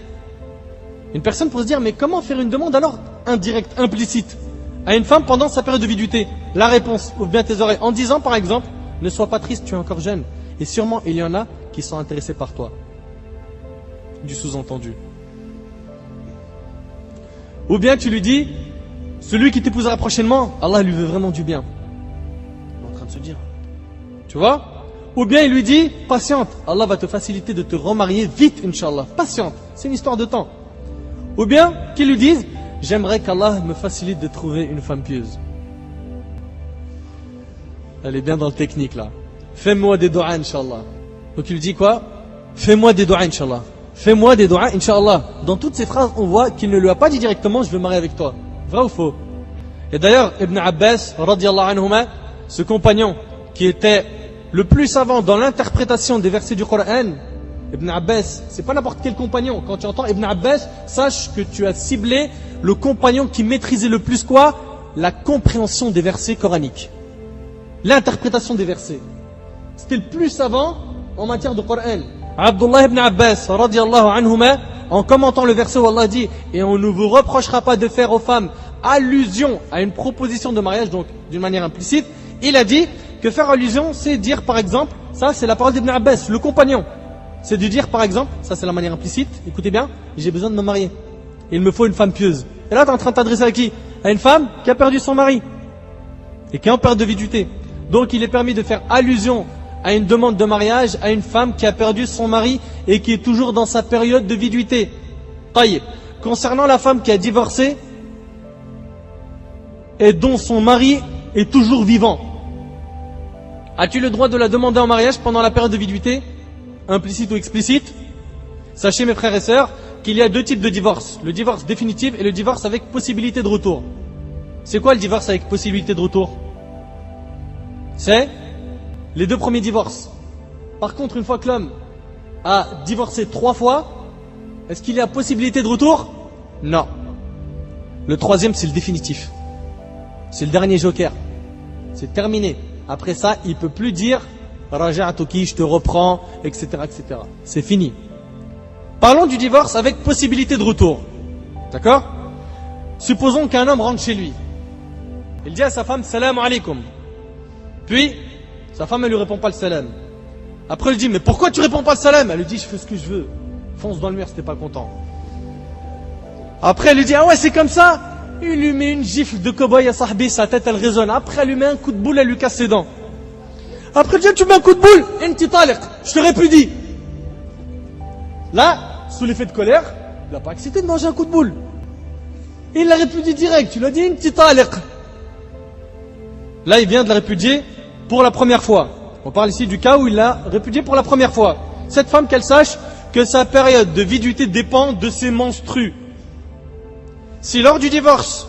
Une personne pourrait se dire, mais comment faire une demande alors indirecte, implicite, à une femme pendant sa période de viduité? La réponse, ouvre bien tes oreilles, en disant par exemple, ne sois pas triste, tu es encore jeune. Et sûrement, il y en a qui sont intéressés par toi. Du sous-entendu. Ou bien tu lui dis, celui qui t'épousera prochainement, Allah lui veut vraiment du bien. Il est en train de se dire. Tu vois? Ou bien il lui dit, patiente, Allah va te faciliter de te remarier vite, Inch'Allah. Patiente, c'est une histoire de temps. Ou bien qu'il lui dise, j'aimerais qu'Allah me facilite de trouver une femme pieuse. Elle est bien dans le technique là. Fais-moi des doigts, Inch'Allah. Donc il lui dit quoi? Fais-moi des doigts, Inch'Allah. Fais-moi des doigts, Inch'Allah. Dans toutes ces phrases, on voit qu'il ne lui a pas dit directement, je veux me marier avec toi. Vrai ou faux? Et d'ailleurs, Ibn Abbas, radiyallahu anhuma, ce compagnon qui était le plus savant dans l'interprétation des versets du Coran, Ibn Abbas, c'est pas n'importe quel compagnon. Quand tu entends Ibn Abbas, sache que tu as ciblé le compagnon qui maîtrisait le plus quoi? La compréhension des versets coraniques. L'interprétation des versets. C'était le plus savant en matière de Coran. Abdullah ibn Abbas, radiyallahu anhuma, en commentant le verset où Allah dit, et on ne vous reprochera pas de faire aux femmes allusion à une proposition de mariage, donc d'une manière implicite, il a dit que faire allusion, c'est dire par exemple, ça c'est la parole d'Ibn Abbas, le compagnon, c'est de dire par exemple, ça c'est la manière implicite, écoutez bien, j'ai besoin de me marier, il me faut une femme pieuse. Et là tu es en train de t'adresser à qui? À une femme qui a perdu son mari et qui est en perte de viduité. Donc il est permis de faire allusion à une demande de mariage à une femme qui a perdu son mari et qui est toujours dans sa période de viduité. Taïb. Concernant la femme qui a divorcé et dont son mari est toujours vivant, as-tu le droit de la demander en mariage pendant la période de viduité, implicite ou explicite? Sachez mes frères et sœurs qu'il y a 2 types de divorce, le divorce définitif et le divorce avec possibilité de retour. C'est quoi le divorce avec possibilité de retour? C'est les 2 premiers divorces. Par contre, une fois que l'homme a divorcé 3 fois, est-ce qu'il y a possibilité de retour? Non. Le 3e, c'est le définitif. C'est le dernier joker. C'est terminé. Après ça, il ne peut plus dire Raja'tuki, je te reprends, etc., etc. C'est fini. Parlons du divorce avec possibilité de retour. D'accord? Supposons qu'un homme rentre chez lui. Il dit à sa femme Salam alaikum. Puis, sa femme, elle lui répond pas le salam. Après, elle dit, mais pourquoi tu réponds pas le salam? Elle lui dit, je fais ce que je veux. Fonce dans le mur si t'es pas content. Après, elle lui dit, ah ouais, c'est comme ça? Il lui met une gifle de cow-boy à sahbi, sa tête, elle résonne. Après, elle lui met un coup de boule, elle lui casse ses dents. Après, elle dit, tu mets un coup de boule? Inti taliq, je te répudie. Là, sous l'effet de colère, il n'a pas accepté de manger un coup de boule. Il l'a répudié direct. Tu lui as dit, inti taliq. Là, il vient de la répudier pour la première fois. On parle ici du cas où il l'a répudié pour la première fois. Cette femme, qu'elle sache que sa période de viduité dépend de ses menstrues. Si lors du divorce,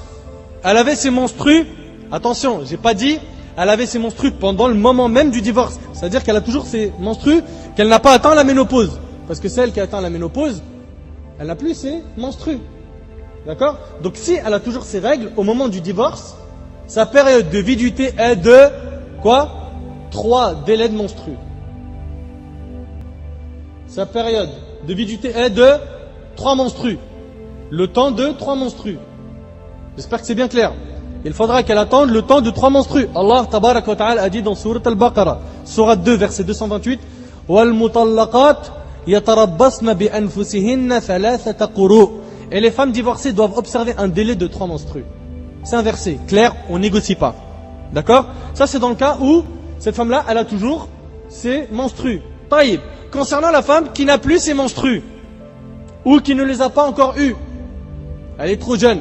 elle avait ses menstrues, attention, j'ai pas dit, elle avait ses menstrues pendant le moment même du divorce. C'est-à-dire qu'elle a toujours ses menstrues, qu'elle n'a pas atteint la ménopause. Parce que celle qui a atteint la ménopause, elle n'a plus ses menstrues. D'accord? Donc si elle a toujours ses règles au moment du divorce, sa période de viduité est de quoi? 3 délais de menstrues. Sa période de viduité est de 3 menstrues. Le temps de 3 menstrues. J'espère que c'est bien clair. il faudra qu'elle attende le temps de 3 menstrues. Allah tabarak wa ta'ala a dit dans Surat Al-Baqarah, Surat 2, verset 228, وَالْمُطَلَّقَاتِ يَتَرَبَّصْنَ بِأَنفُسِهِنَّ ثَلَاثَةَ قُرُوءٍ. Et les femmes divorcées doivent observer un délai de 3 menstrues. C'est un verset clair, on négocie pas. D'accord? Ça c'est dans le cas où cette femme-là, elle a toujours ses menstrues. Taïb. Concernant la femme qui n'a plus ses menstrues, ou qui ne les a pas encore eues, elle est trop jeune.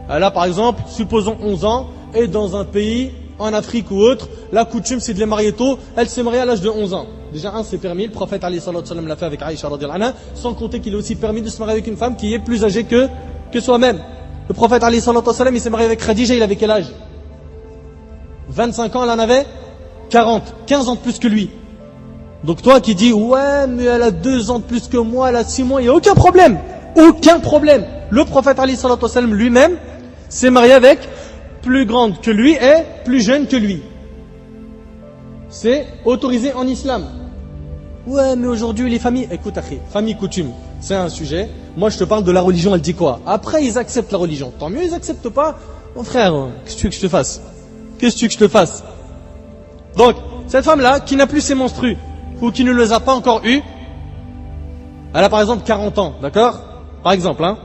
Elle a par exemple, supposons 11 ans, et dans un pays, en Afrique ou autre, la coutume c'est de les marier tôt, elle s'est mariée à l'âge de 11 ans. Déjà c'est permis, le prophète alayhi salatu wasallam l'a fait avec Aïcha radhiyallahu anha, sans compter qu'il est aussi permis de se marier avec une femme qui est plus âgée que soi-même. Le prophète alayhi salatu wasallam, il s'est marié avec Khadija, il avait quel âge? 25 ans, elle en avait 40, 15 ans de plus que lui. Donc toi qui dis, ouais, mais elle a 2 ans de plus que moi, elle a 6 mois, il n'y a aucun problème. Aucun problème. Le prophète alayhi salatu wasallam lui-même s'est marié avec plus grande que lui et plus jeune que lui. C'est autorisé en islam. Ouais, mais aujourd'hui les familles, écoute, akhi, famille coutume, c'est un sujet. Moi je te parle de la religion, elle dit quoi? Après ils acceptent la religion. Tant mieux, ils acceptent pas. Mon frère, qu'est-ce que tu veux que je te fasse? Qu'est-ce que tu veux que je te fasse? Donc, cette femme-là, qui n'a plus ses menstrues, ou qui ne les a pas encore eues, elle a par exemple 40 ans, d'accord? Par exemple, hein,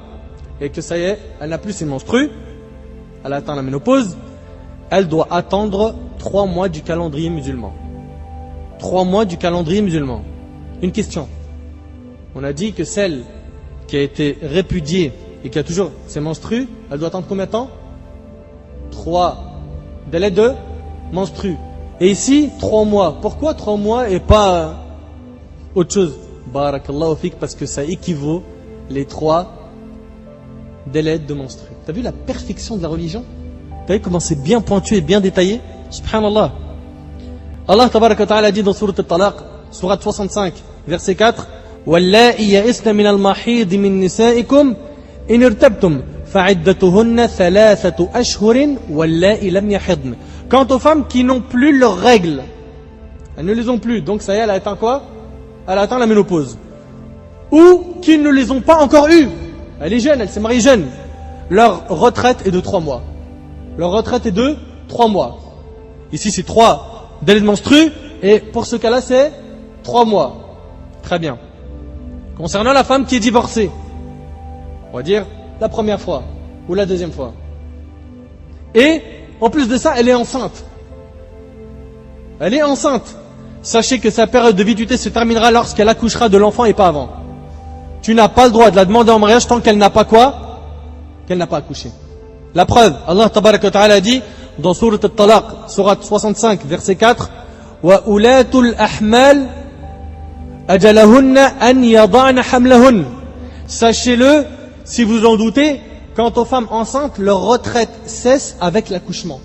et que ça y est, elle n'a plus ses menstrues, elle a atteint la ménopause, elle doit attendre 3 mois du calendrier musulman. 3 mois du calendrier musulman. Une question. On a dit que celle qui a été répudiée et qui a toujours ses menstrues, elle doit attendre combien de temps? 3 délais de menstrues. Et ici, 3 mois. Pourquoi 3 mois et pas autre chose? Barakallahu fik, parce que ça équivaut les 3 délais de menstrues. T'as vu la perfection de la religion? T'as vu comment c'est bien pointu et bien détaillé? Subhanallah. Allah tabaraka wa ta'ala dit dans Surat Al-Talaq, Surat 65, verset 4, وَاللَّائِي يَئِسْنَ مِنَ الْمَحِيضِ مِن نِسَائِكُمْ إِنِ ارْتَبْتُمْ فَعِدَّتُهُنَّ ثَلَاثَةُ أَشْهُرٍ وَاللَّائِي لَمْ يَحِضْنَ. Quant aux femmes qui n'ont plus leurs règles, elles ne les ont plus, donc ça y est, elle a atteint quoi? Elle a atteint la ménopause. Ou qui ne les ont pas encore eues. Elle est jeune, elle s'est mariée jeune. Leur retraite est de 3 mois. Leur retraite est de 3 mois. Ici c'est 3 délais de menstrues, et pour ce cas-là c'est 3 mois. Très bien. Concernant la femme qui est divorcée, on va dire la première fois ou la deuxième fois. Et en plus de ça, elle est enceinte. Elle est enceinte. Sachez que sa période de viduité se terminera lorsqu'elle accouchera de l'enfant et pas avant. Tu n'as pas le droit de la demander en mariage tant qu'elle n'a pas quoi? Qu'elle n'a pas accouché. La preuve, Allah tabaraka wa ta'ala dit dans Surat Al-Talaq, Surat 65, verset 4, وَأُولَاتُ الْأَحْمَالِ أَجَلَهُنَّ أَنْ يَضَعْنَ حَمْلَهُنَّ. Sachez-le, si vous en doutez, quant aux femmes enceintes, leur retraite cesse avec l'accouchement.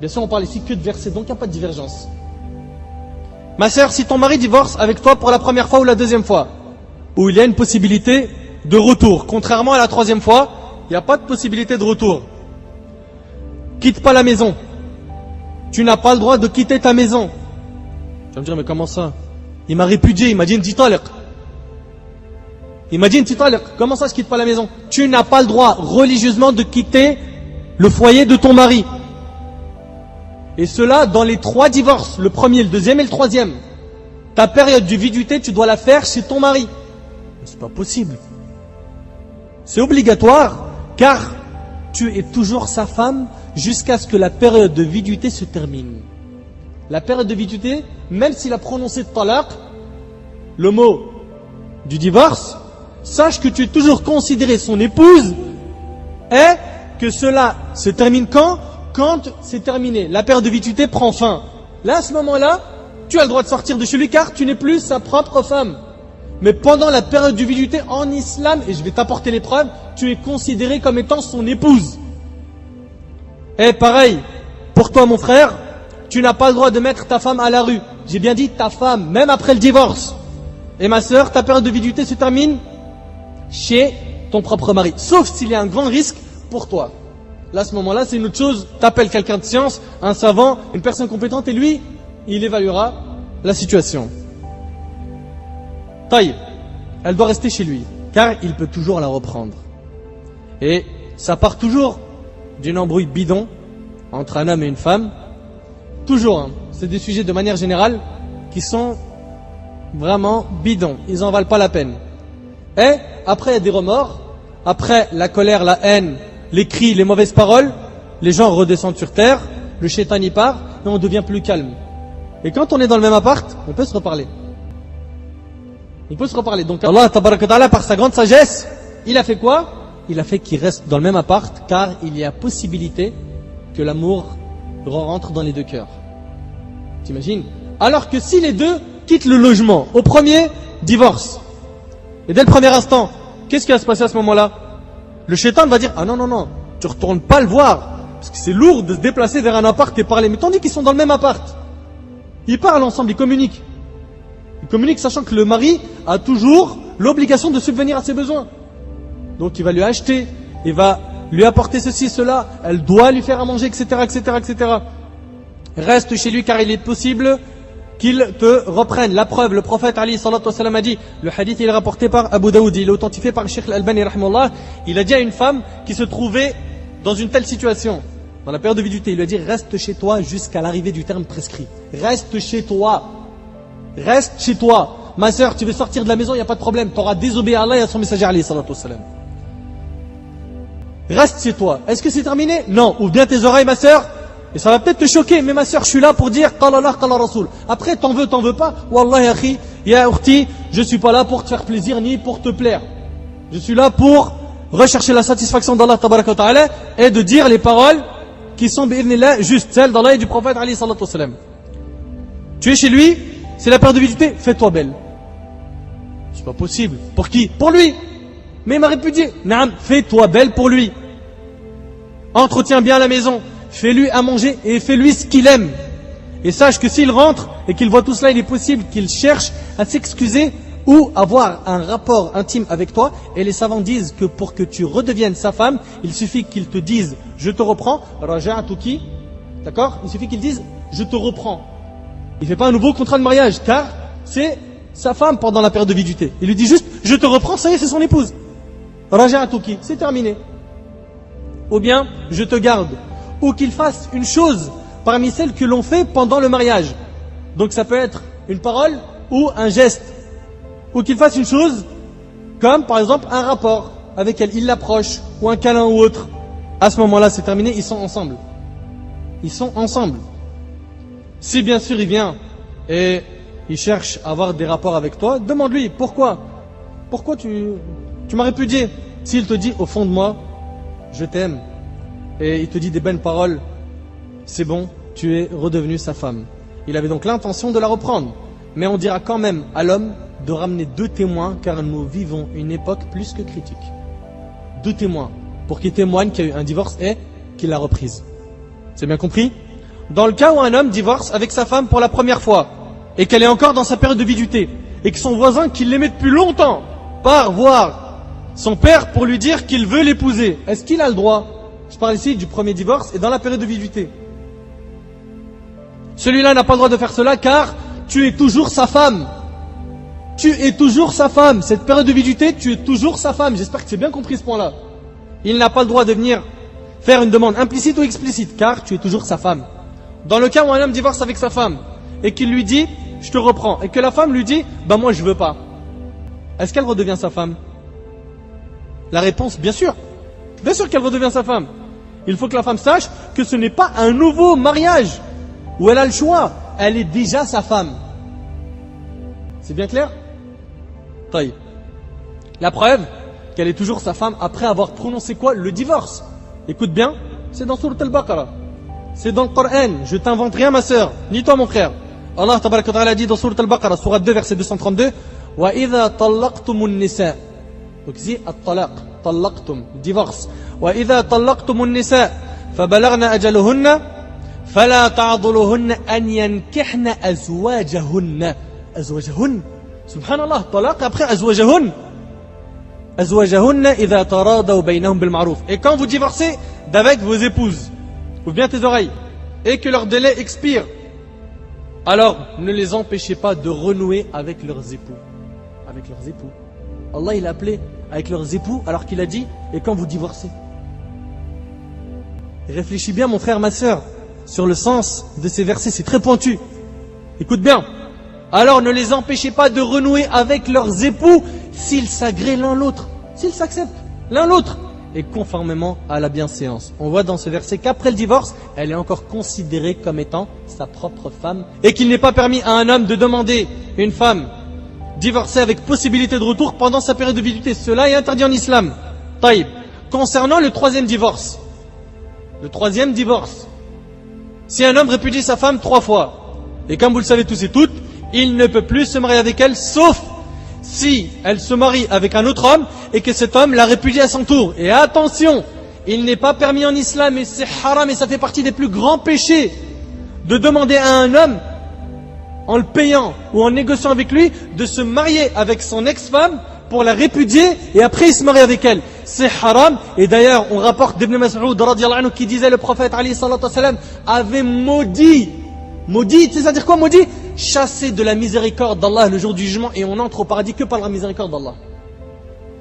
Bien sûr, on parle ici que de versets, donc il n'y a pas de divergence. Ma sœur, si ton mari divorce avec toi pour la première fois ou la deuxième fois, où il y a une possibilité de retour, contrairement à la troisième fois, il n'y a pas de possibilité de retour. Quitte pas la maison. Tu n'as pas le droit de quitter ta maison. Tu vas me dire, mais comment ça? Il m'a répudié, il m'a dit titaliq. Il m'a dit titaliq. Comment ça, je quitte pas la maison? Tu n'as pas le droit religieusement de quitter le foyer de ton mari. Et cela dans les 3 divorces, le premier, le deuxième et le troisième. Ta période de viduité, tu dois la faire chez ton mari. C'est pas possible. C'est obligatoire, car tu es toujours sa femme jusqu'à ce que la période de viduité se termine. La période de viduité, même s'il a prononcé talaq, le mot du divorce, sache que tu es toujours considéré son épouse et que cela se termine quand c'est terminé. La période de viduité prend fin. Là, à ce moment-là, tu as le droit de sortir de chez lui car tu n'es plus sa propre femme. Mais pendant la période de viduité en islam, et je vais t'apporter les preuves, tu es considéré comme étant son épouse. Et pareil, pour toi mon frère, tu n'as pas le droit de mettre ta femme à la rue. J'ai bien dit ta femme, même après le divorce. Et ma sœur, ta période de viduité se termine chez ton propre mari. Sauf s'il y a un grand risque pour toi. Là, à ce moment-là, c'est une autre chose. T'appelles quelqu'un de science, un savant, une personne compétente, et lui, il évaluera la situation. Taïb, elle doit rester chez lui, car il peut toujours la reprendre. Et ça part toujours d'une embrouille bidon entre un homme et une femme, toujours, hein, c'est des sujets de manière générale qui sont vraiment bidons, ils en valent pas la peine. Et après il y a des remords, après la colère, la haine, les cris, les mauvaises paroles, les gens redescendent sur terre, le shaitan y part et on devient plus calme. Et quand on est dans le même appart, on peut se reparler. On peut se reparler. Donc Allah tabaraka ta'ala, par sa grande sagesse, il a fait quoi? Il a fait qu'ils restent dans le même appart, car il y a possibilité que l'amour rentre dans les deux cœurs. T'imagines? Alors que si les deux quittent le logement, au premier, divorce. Et dès le premier instant, qu'est-ce qui va se passer à ce moment-là? Le shaitan va dire, ah non, non, non, tu retournes pas le voir, parce que c'est lourd de se déplacer vers un appart et parler. Mais tandis qu'ils sont dans le même appart, ils parlent ensemble, ils communiquent. Ils communiquent sachant que le mari a toujours l'obligation de subvenir à ses besoins. Donc il va lui acheter, il va lui apporter ceci, cela, elle doit lui faire à manger, etc., etc., etc. Reste chez lui car il est possible qu'il te reprenne. La preuve, le prophète Ali sallallahu alayhi wa sallam a dit, le hadith il est rapporté par Abu Daoud, il est authentifié par Cheikh Al-Albani rahimahullah, il a dit à une femme qui se trouvait dans une telle situation, dans la période de viduité, il lui a dit, reste chez toi jusqu'à l'arrivée du terme prescrit. Reste chez toi. Reste chez toi. Ma sœur, tu veux sortir de la maison, il n'y a pas de problème. Tu auras désobéi à Allah et à son messager alayhi sallallahu alayhi wa sallam. Reste chez toi. Est-ce que c'est terminé? Non. Ouvre bien tes oreilles, ma sœur. Et ça va peut-être te choquer, mais ma sœur, je suis là pour dire qala Allah, qala Rasoul. Après, t'en veux pas. Wallah ya akhi, ya ukhti, je suis pas là pour te faire plaisir ni pour te plaire. Je suis là pour rechercher la satisfaction d'Allah tabaraka wa ta'ala et de dire les paroles qui sont bi'idhnillah juste celles d'Allah et du prophète alayhi sallallahu alayhi wa sallam. Tu es chez lui, c'est la période de viduité, fais-toi belle. C'est pas possible. Pour qui? Pour lui. Mais il m'a répudié. Naam, fais-toi belle pour lui. Entretiens bien la maison. Fais-lui à manger et fais-lui ce qu'il aime. Et sache que s'il rentre et qu'il voit tout cela, il est possible qu'il cherche à s'excuser ou avoir un rapport intime avec toi. Et les savants disent que pour que tu redeviennes sa femme, il suffit qu'il te dise « je te reprends », raja'atuki, d'accord? Il suffit qu'il dise « je te reprends ». Il ne fait pas un nouveau contrat de mariage, car c'est sa femme pendant la période de viduité. Il lui dit juste « je te reprends », ça y est, c'est son épouse. Raja'atuki, c'est terminé. Ou bien « je te garde ». Ou qu'il fasse une chose parmi celles que l'on fait pendant le mariage. Donc ça peut être une parole ou un geste. Ou qu'il fasse une chose comme par exemple un rapport avec elle, il l'approche, ou un câlin ou autre. À ce moment-là, c'est terminé, ils sont ensemble. Ils sont ensemble. Si bien sûr il vient et il cherche à avoir des rapports avec toi, demande-lui pourquoi. Pourquoi tu m'as répudié? S'il te dit au fond de moi, je t'aime, et il te dit des bonnes paroles, c'est bon, tu es redevenu sa femme. Il avait donc l'intention de la reprendre. Mais on dira quand même à l'homme de ramener 2 témoins, car nous vivons une époque plus que critique. 2 témoins, pour qu'ils témoignent qu'il y a eu un divorce et qu'il l'a reprise. C'est bien compris? Dans le cas où un homme divorce avec sa femme pour la première fois, et qu'elle est encore dans sa période de viduité, et que son voisin qui l'aimait depuis longtemps part voir son père pour lui dire qu'il veut l'épouser, est-ce qu'il a le droit? Je parle ici du premier divorce et dans la période de viduité. Celui-là n'a pas le droit de faire cela car tu es toujours sa femme. Tu es toujours sa femme. Cette période de viduité, tu es toujours sa femme. J'espère que tu as bien compris ce point-là. Il n'a pas le droit de venir faire une demande implicite ou explicite car tu es toujours sa femme. Dans le cas où un homme divorce avec sa femme et qu'il lui dit « je te reprends » et que la femme lui dit « bah moi je veux pas », est-ce qu'elle redevient sa femme? La réponse, bien sûr. Bien sûr qu'elle redevient sa femme. Il faut que la femme sache que ce n'est pas un nouveau mariage où elle a le choix. Elle est déjà sa femme. C'est bien clair? Taï. La preuve qu'elle est toujours sa femme après avoir prononcé quoi? Le divorce. Écoute bien, c'est dans Sourate Al-Baqarah. C'est dans le Coran. Je t'invente rien, ma sœur, ni toi, mon frère. Allah tabaraka wa ta'ala dit dans Sourate Al-Baqarah, Sourate 2, verset 232, wa idha talaqtumun nisa. Donc ici, at-talaq, talaqtum, divorce. Wa idha talaqtumun nisa, fabalagna ajaluhunna, fala ta'duluhunna an yankihna azwajahunna. Azwajahun. Subhanallah, talaq après azwajahun. Azwajahunna idha taradaw baynahum bil ma'ruf. Et quand vous divorcez d'avec vos épouses, ouvre bien tes oreilles, et que leur délai expire, alors ne les empêchez pas de renouer avec leurs époux. Avec leurs époux. Allah il a appelé avec leurs époux alors qu'il a dit et quand vous divorcez. Réfléchis bien mon frère, ma sœur, sur le sens de ces versets, c'est très pointu. Écoute bien. Alors ne les empêchez pas de renouer avec leurs époux s'ils s'agréent l'un l'autre, s'ils s'acceptent l'un l'autre, et conformément à la bienséance. On voit dans ce verset qu'après le divorce, elle est encore considérée comme étant sa propre femme, et qu'il n'est pas permis à un homme de demander une femme divorcée avec possibilité de retour pendant sa période de viduité. Cela est interdit en islam. Taïb. Concernant le troisième divorce, si un homme répudie sa femme 3 fois, et comme vous le savez tous et toutes, il ne peut plus se marier avec elle, sauf si elle se marie avec un autre homme et que cet homme la répudie à son tour. Et attention, il n'est pas permis en islam, et c'est haram, et ça fait partie des plus grands péchés, de demander à un homme, en le payant ou en négociant avec lui, de se marier avec son ex-femme pour la répudier et après il se marie avec elle. C'est haram. Et d'ailleurs on rapporte d'Ibn Mas'ud radiyallahu anhu qui disait le prophète alayhi salatu wassalam avait maudit, tu sais ça veut dire quoi maudit? Chassé de la miséricorde d'Allah le jour du jugement, et on entre au paradis que par la miséricorde d'Allah.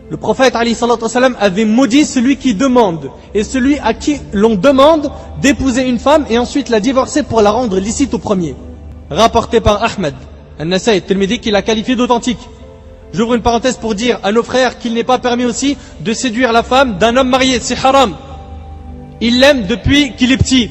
Le prophète alayhi salatu wassalam avait maudit celui qui demande et celui à qui l'on demande d'épouser une femme et ensuite la divorcer pour la rendre licite au premier. Rapporté par Ahmed An-Nasai Tirmidhi qui l'a qualifié d'authentique. J'ouvre une parenthèse pour dire à nos frères qu'il n'est pas permis aussi de séduire la femme d'un homme marié, c'est haram. Il l'aime depuis qu'il est petit.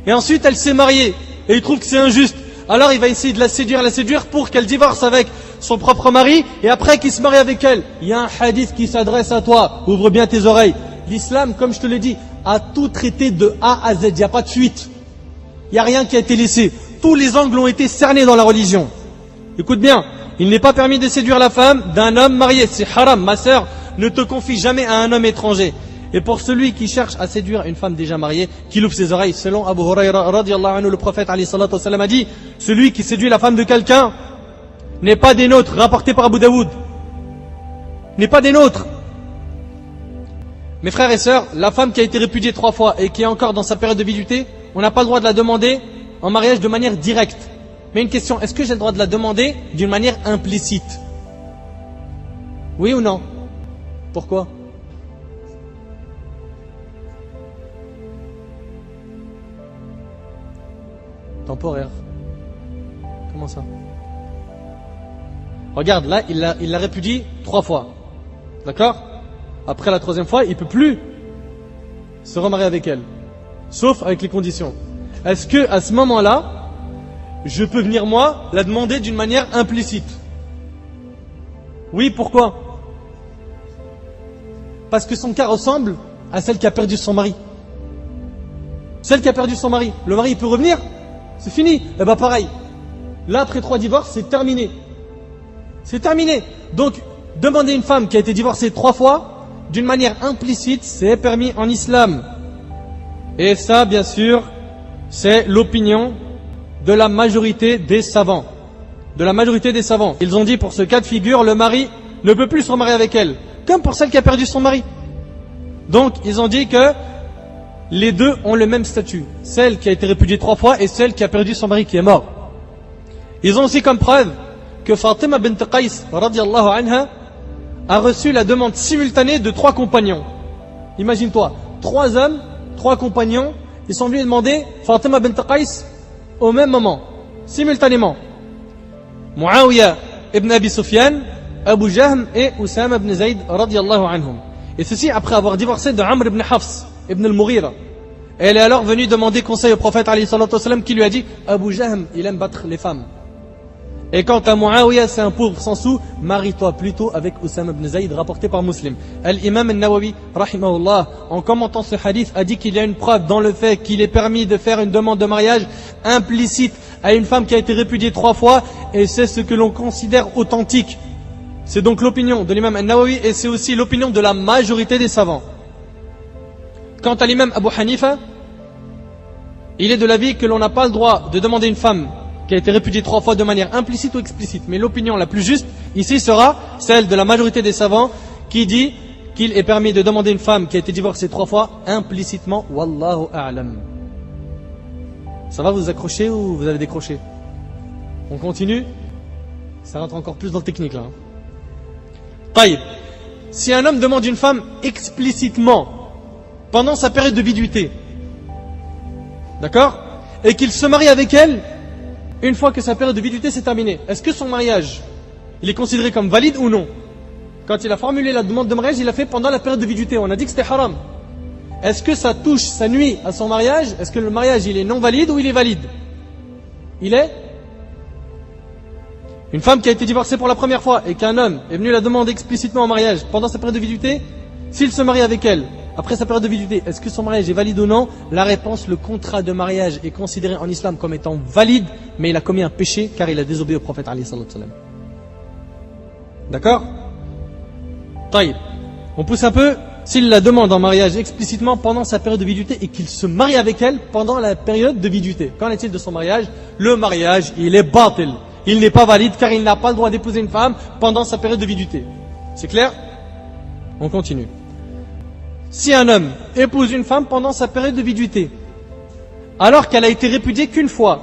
Et ensuite elle s'est mariée et il trouve que c'est injuste. Alors il va essayer de la séduire pour qu'elle divorce avec son propre mari et après qu'il se marie avec elle. Il y a un hadith qui s'adresse à toi, ouvre bien tes oreilles. L'islam, comme je te l'ai dit, a tout traité de A à Z, il n'y a pas de fuite. Il n'y a rien qui a été laissé. Tous les angles ont été cernés dans la religion. Écoute bien. Il n'est pas permis de séduire la femme d'un homme marié. C'est haram, ma sœur, ne te confie jamais à un homme étranger. Et pour celui qui cherche à séduire une femme déjà mariée, qu'il ouvre ses oreilles, selon Abu Huraira radiyallahu anhu, le prophète alayhi salatu wassalam a dit, celui qui séduit la femme de quelqu'un n'est pas des nôtres, rapporté par Abu Daoud. N'est pas des nôtres. Mes frères et sœurs, la femme qui a été répudiée 3 fois et qui est encore dans sa période de viduité, on n'a pas le droit de la demander en mariage de manière directe. Mais une question, est-ce que j'ai le droit de la demander d'une manière implicite? Oui ou non? Pourquoi? Temporaire. Comment ça? Regarde, là, il la répudie 3 fois. D'accord? Après la 3e fois, il ne peut plus se remarier avec elle. Sauf avec les conditions. Est-ce que à ce moment-là, je peux venir moi la demander d'une manière implicite? Oui, pourquoi? Parce que son cas ressemble à celle qui a perdu son mari. Celle qui a perdu son mari, le mari il peut revenir? C'est fini. Eh bien pareil. Là après 3 divorces, c'est terminé. C'est terminé. Donc, demander une femme qui a été divorcée 3 fois, d'une manière implicite, c'est permis en islam. Et ça, bien sûr, c'est l'opinion de la majorité des savants. De la majorité des savants. Ils ont dit pour ce cas de figure, le mari ne peut plus se remarier avec elle. Comme pour celle qui a perdu son mari. Donc, ils ont dit que les deux ont le même statut. Celle qui a été répudiée 3 fois et celle qui a perdu son mari qui est mort. Ils ont aussi comme preuve que Fatima bint Qais, radiyallahu anha, a reçu la demande simultanée de 3 compagnons. Imagine-toi, 3 hommes, 3 compagnons, ils sont venus demander Fatima bint Qais au même moment, simultanément. Muawiyah ibn Abi Sufyan, Abu Jahm et Usama ibn Zayd radiyallahu anhum. Et ceci après avoir divorcé de Amr ibn Hafs ibn al-Mughira. Et elle est alors venue demander conseil au prophète alayhi salatu wassalam qui lui a dit Abu Jahm, il aime battre les femmes. Et quant à Muawiyah, c'est un pauvre sans sou, marie-toi plutôt avec Usama ibn Zayd, rapporté par Muslim. Al-Imam al-Nawawi, rahimahullah, en commentant ce hadith, a dit qu'il y a une preuve dans le fait qu'il est permis de faire une demande de mariage implicite à une femme qui a été répudiée 3 fois, et c'est ce que l'on considère authentique. C'est donc l'opinion de l'imam al-Nawawi, et c'est aussi l'opinion de la majorité des savants. Quant à l'imam Abu Hanifa, il est de l'avis que l'on n'a pas le droit de demander une femme qui a été répudiée 3 fois de manière implicite ou explicite. Mais l'opinion la plus juste ici sera celle de la majorité des savants qui dit qu'il est permis de demander une femme qui a été divorcée 3 fois implicitement. Wallahu a'lam. Ça va, vous accrocher ou vous avez décroché? On continue? Ça rentre encore plus dans le technique là. Taïb. Si un homme demande une femme explicitement pendant sa période de viduité, d'accord, et qu'il se marie avec elle une fois que sa période de viduité s'est terminée, est-ce que son mariage, il est considéré comme valide ou non? Quand il a formulé la demande de mariage, il l'a fait pendant la période de viduité, on a dit que c'était haram. Est-ce que ça touche, ça nuit à son mariage? Est-ce que le mariage, il est non valide ou il est valide? Il est? Une femme qui a été divorcée pour la première fois et qu'un homme est venu la demander explicitement en mariage pendant sa période de viduité, s'il se marie avec elle après sa période de viduité, est-ce que son mariage est valide ou non? La réponse, le contrat de mariage est considéré en islam comme étant valide, mais il a commis un péché car il a désobéi au prophète alayhi salatu wassalam. D'accord? Taïb. On pousse un peu. S'il la demande en mariage explicitement pendant sa période de viduité et qu'il se marie avec elle pendant la période de viduité, qu'en est-il de son mariage? Le mariage, il est batil. Il n'est pas valide car il n'a pas le droit d'épouser une femme pendant sa période de viduité. C'est clair? On continue. Si un homme épouse une femme pendant sa période de viduité, alors qu'elle a été répudiée qu'une fois,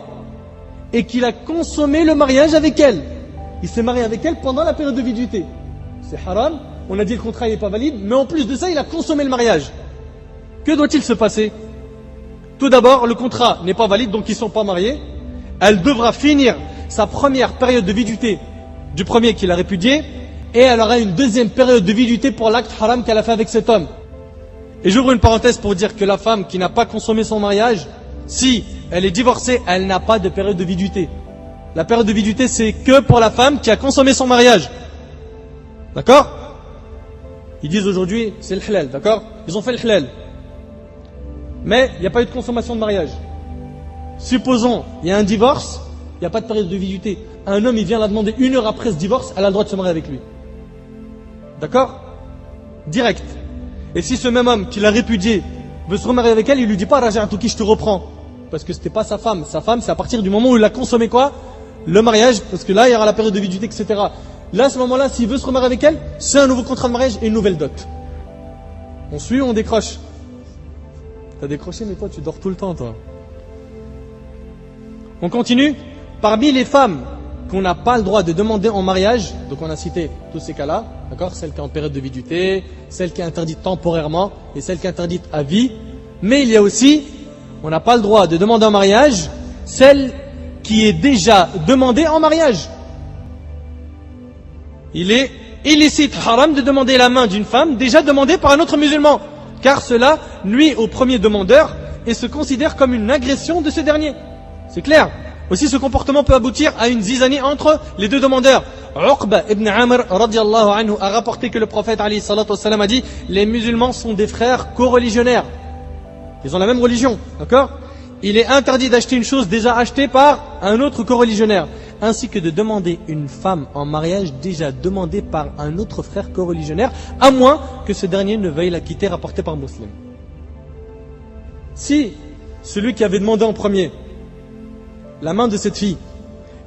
et qu'il a consommé le mariage avec elle, il s'est marié avec elle pendant la période de viduité, c'est haram, on a dit le contrat n'est pas valide, mais en plus de ça, il a consommé le mariage. Que doit-il se passer? Tout d'abord, le contrat n'est pas valide, donc ils ne sont pas mariés. Elle devra finir sa première période de viduité du premier qu'il a répudié, et elle aura une deuxième période de viduité pour l'acte haram qu'elle a fait avec cet homme. Et j'ouvre une parenthèse pour dire que la femme qui n'a pas consommé son mariage, si elle est divorcée, elle n'a pas de période de viduité. La période de viduité, c'est que pour la femme qui a consommé son mariage. D'accord? Ils disent aujourd'hui, c'est le halal, d'accord? Ils ont fait le halal. Mais il n'y a pas eu de consommation de mariage. Supposons, il y a un divorce, il n'y a pas de période de viduité. Un homme, il vient la demander 1 heure après ce divorce, elle a le droit de se marier avec lui. D'accord? Direct. Et si ce même homme qui l'a répudié veut se remarier avec elle, il lui dit pas Raja'tuki, je te reprends. Parce que c'était pas sa femme. Sa femme, c'est à partir du moment où il a consommé quoi? Le mariage, parce que là, il y aura la période de viduité, etc. Là, à ce moment-là, s'il veut se remarier avec elle, c'est un nouveau contrat de mariage et une nouvelle dot. On suit ou on décroche? T'as décroché, mais toi, tu dors tout le temps, toi. On continue. Parmi les femmes qu'on n'a pas le droit de demander en mariage, donc on a cité tous ces cas-là, d'accord, celle qui est en période de viduité, celle qui est interdite temporairement et celle qui est interdite à vie. Mais il y a aussi, on n'a pas le droit de demander en mariage, celle qui est déjà demandée en mariage. Il est illicite, haram, de demander la main d'une femme déjà demandée par un autre musulman, car cela nuit au premier demandeur et se considère comme une agression de ce dernier. C'est clair. Aussi, ce comportement peut aboutir à une zizanie entre les deux demandeurs. Uqba ibn Amr radiallahu anhu a rapporté que le prophète alayhi salatu wassalam a dit: les musulmans sont des frères co-religionnaires. Ils ont la même religion, d'accord? Il est interdit d'acheter une chose déjà achetée par un autre co-religionnaire, ainsi que de demander une femme en mariage déjà demandée par un autre frère co-religionnaire, à moins que ce dernier ne veuille la quitter, rapporté par Muslim. Si celui qui avait demandé en premier la main de cette fille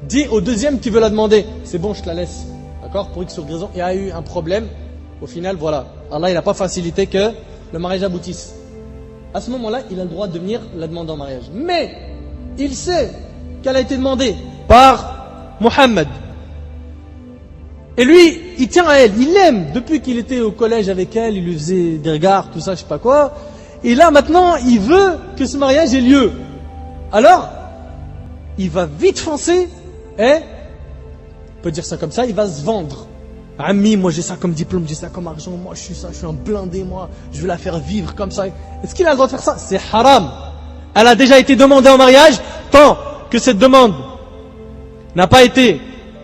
dit au deuxième qui veut la demander: c'est bon, je te la laisse, d'accord, pour X raison, il y a eu un problème, au final, voilà, Allah il n'a pas facilité que le mariage aboutisse. À ce moment-là, il a le droit de venir la demander en mariage. Mais il sait qu'elle a été demandée par Mohammed. Et lui, il tient à elle, il l'aime. Depuis qu'il était au collège avec elle, il lui faisait des regards, tout ça, je sais pas quoi. Et là, maintenant, il veut que ce mariage ait lieu. Alors, il va vite foncer et, on peut dire ça comme ça, il va se vendre. Ami, moi j'ai ça comme diplôme, j'ai ça comme argent, moi je suis ça, je suis un blindé, moi, je veux la faire vivre comme ça. Est-ce qu'il a le droit de faire ça? C'est haram. Elle a déjà été demandée en mariage, tant que cette demande n'a pas été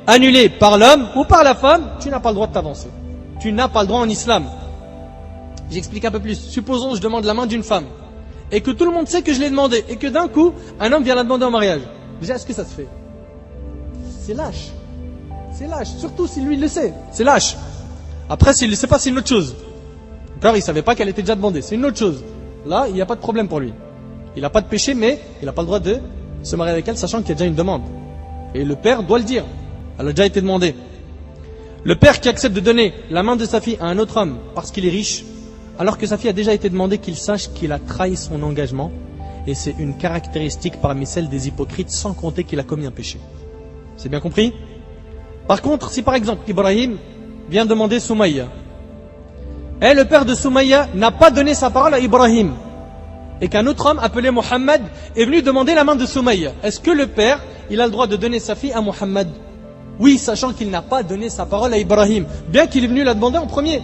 annulée par l'homme ou par la femme, tu n'as pas le droit de t'avancer. Tu n'as pas le droit en islam. J'explique un peu plus. Supposons que je demande la main d'une femme et que tout le monde sait que je l'ai demandé et que d'un coup, un homme vient la demander en mariage. Déjà, est-ce que ça se fait? C'est lâche. C'est lâche, surtout si lui il le sait. C'est lâche. Après, s'il ne le sait pas, c'est une autre chose. Car il ne savait pas qu'elle était déjà demandée. C'est une autre chose. Là, il n'y a pas de problème pour lui. Il n'a pas de péché, mais il n'a pas le droit de se marier avec elle, sachant qu'il y a déjà une demande. Et le père doit le dire. Elle a déjà été demandée. Le père qui accepte de donner la main de sa fille à un autre homme parce qu'il est riche, alors que sa fille a déjà été demandée, qu'il sache qu'il a trahi son engagement. Et c'est une caractéristique parmi celles des hypocrites, sans compter qu'il a commis un péché. C'est bien compris? Par contre, si par exemple Ibrahim vient demander Soumaïa, et le père de Soumaïa n'a pas donné sa parole à Ibrahim, et qu'un autre homme appelé Mohammed est venu demander la main de Soumaïa. Est-ce que le père, il a le droit de donner sa fille à Mohammed? Oui, sachant qu'il n'a pas donné sa parole à Ibrahim, bien qu'il est venu la demander en premier.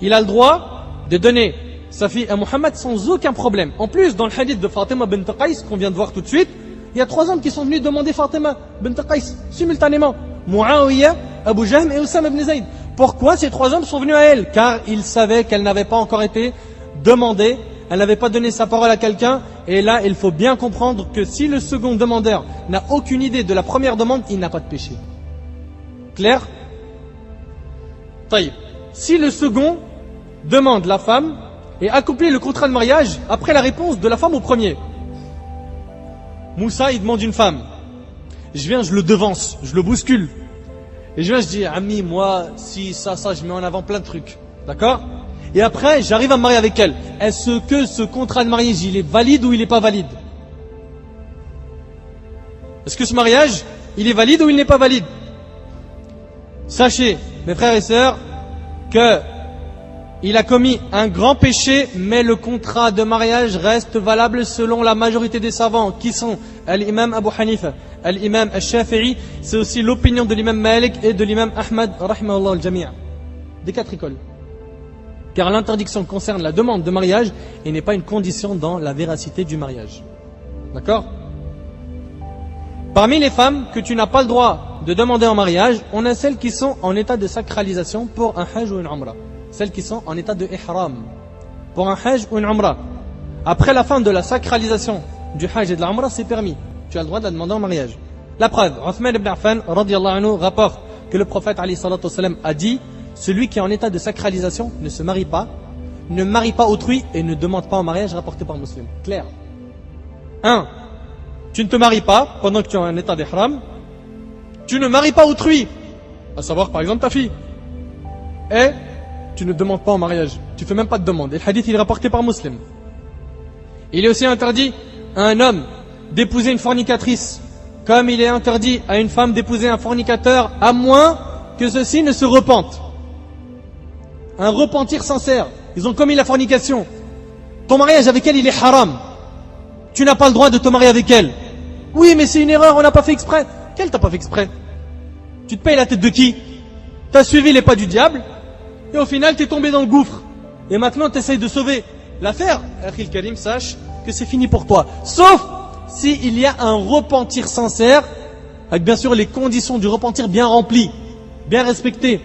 Il a le droit de donner sa fille à Mohammed sans aucun problème. En plus, dans le hadith de Fatima bint Qais, qu'on vient de voir tout de suite, il y a 3 hommes qui sont venus demander Fatima bint Qais simultanément. Muawiyah, Abu Jahm et Oussama ibn Zayd. Pourquoi ces 3 hommes sont venus à elle? Car ils savaient qu'elle n'avait pas encore été demandée, elle n'avait pas donné sa parole à quelqu'un. Et là, il faut bien comprendre que si le second demandeur n'a aucune idée de la première demande, il n'a pas de péché. Clair? Taïb. Si le second demande la femme et accomplit le contrat de mariage après la réponse de la femme au premier. Moussa, il demande une femme. Je viens, je le devance, je le bouscule. Et je viens, je dis, ami, moi, si, ça, je mets en avant plein de trucs. D'accord? Et après, j'arrive à me marier avec elle. Est-ce que ce contrat de mariage, il est valide ou il n'est pas valide? Est-ce que ce mariage, il est valide ou il n'est pas valide? Sachez, mes frères et sœurs, que il a commis un grand péché, mais le contrat de mariage reste valable selon la majorité des savants, qui sont l'imam Abu Hanifa, l'imam al-Shafi'i, c'est aussi l'opinion de l'imam Malik et de l'imam Ahmad, rahimahullah al-Jami', des 4 écoles. Car l'interdiction concerne la demande de mariage et n'est pas une condition dans la véracité du mariage. D'accord? Parmi les femmes que tu n'as pas le droit de demander en mariage, on a celles qui sont en état de sacralisation pour un hajj ou une umrah. Celles qui sont en état de ihram pour un hajj ou une umrah. Après la fin de la sacralisation du hajj et de la umrah, c'est permis. Tu as le droit de la demander en mariage. La preuve, Uthman ibn Affan radiyallahu anhu rapporte que le prophète alayhi salatu wassalam a dit: celui qui est en état de sacralisation ne se marie pas, ne marie pas autrui et ne demande pas en mariage, rapporté par un musulman. Clair. 1. Tu ne te maries pas pendant que tu es en état d'ihram. Tu ne maries pas autrui, à savoir par exemple ta fille. Et tu ne demandes pas en mariage. Tu ne fais même pas de demande. Et le hadith il est rapporté par Muslim. Il est aussi interdit à un homme d'épouser une fornicatrice, comme il est interdit à une femme d'épouser un fornicateur, à moins que ceux-ci ne se repentent. Un repentir sincère. Ils ont commis la fornication. Ton mariage avec elle, il est haram. Tu n'as pas le droit de te marier avec elle. Oui, mais c'est une erreur, on n'a pas fait exprès. Quelle t'as pas fait exprès? Tu te payes la tête de qui? T'as suivi les pas du diable et au final t'es tombé dans le gouffre. Et maintenant t'essayes de sauver l'affaire. Akhil Karim, sache que c'est fini pour toi. Sauf s'il y a un repentir sincère, avec bien sûr les conditions du repentir bien remplies, bien respectées.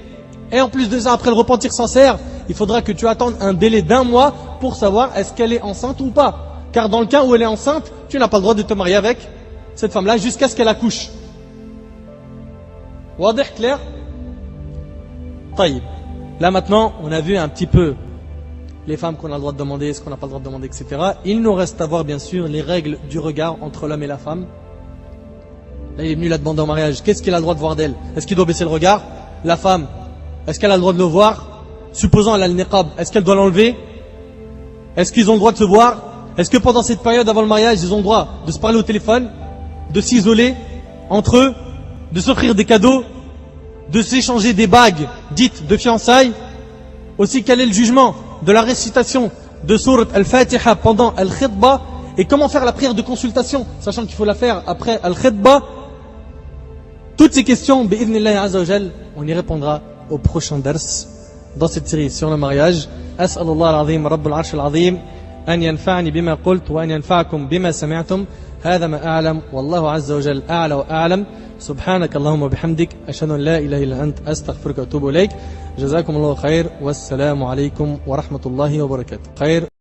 Et en plus de ça, après le repentir sincère, il faudra que tu attendes un délai d'1 mois pour savoir est-ce qu'elle est enceinte ou pas. Car dans le cas où elle est enceinte, tu n'as pas le droit de te marier avec cette femme-là jusqu'à ce qu'elle accouche. Wadih, clair? Taïb. Là maintenant, on a vu un petit peu les femmes qu'on a le droit de demander, ce qu'on n'a pas le droit de demander, etc. Il nous reste à voir bien sûr les règles du regard entre l'homme et la femme. Là, il est venu la demander en mariage. Qu'est-ce qu'il a le droit de voir d'elle? Est-ce qu'il doit baisser le regard? La femme, est-ce qu'elle a le droit de le voir? Supposons elle a le niqab, est-ce qu'elle doit l'enlever? Est-ce qu'ils ont le droit de se voir? Est-ce que pendant cette période avant le mariage, ils ont le droit de se parler au téléphone, de s'isoler entre eux, de s'offrir des cadeaux, de s'échanger des bagues dites de fiançailles? Aussi, quel est le jugement de la récitation de Sourate Al-Fatiha pendant Al-Khitba? Et comment faire la prière de consultation, sachant qu'il faut la faire après Al-Khitba? Toutes ces questions, bi'idhnillahi azza wa jal, on y répondra au prochain dars dans cette série sur le mariage. As'alullah al-azim, Rabbul Arsh al-azim, an yanfa'ni bima qult wa an yanfa'akum bima sami'tum. هذا ما أعلم والله عز وجل أعلى وأعلم. سبحانك اللهم وبحمدك أشهد أن لا إله إلا أنت أستغفرك وأتوب إليك. جزاكم الله خير والسلام عليكم ورحمة الله وبركاته. خير.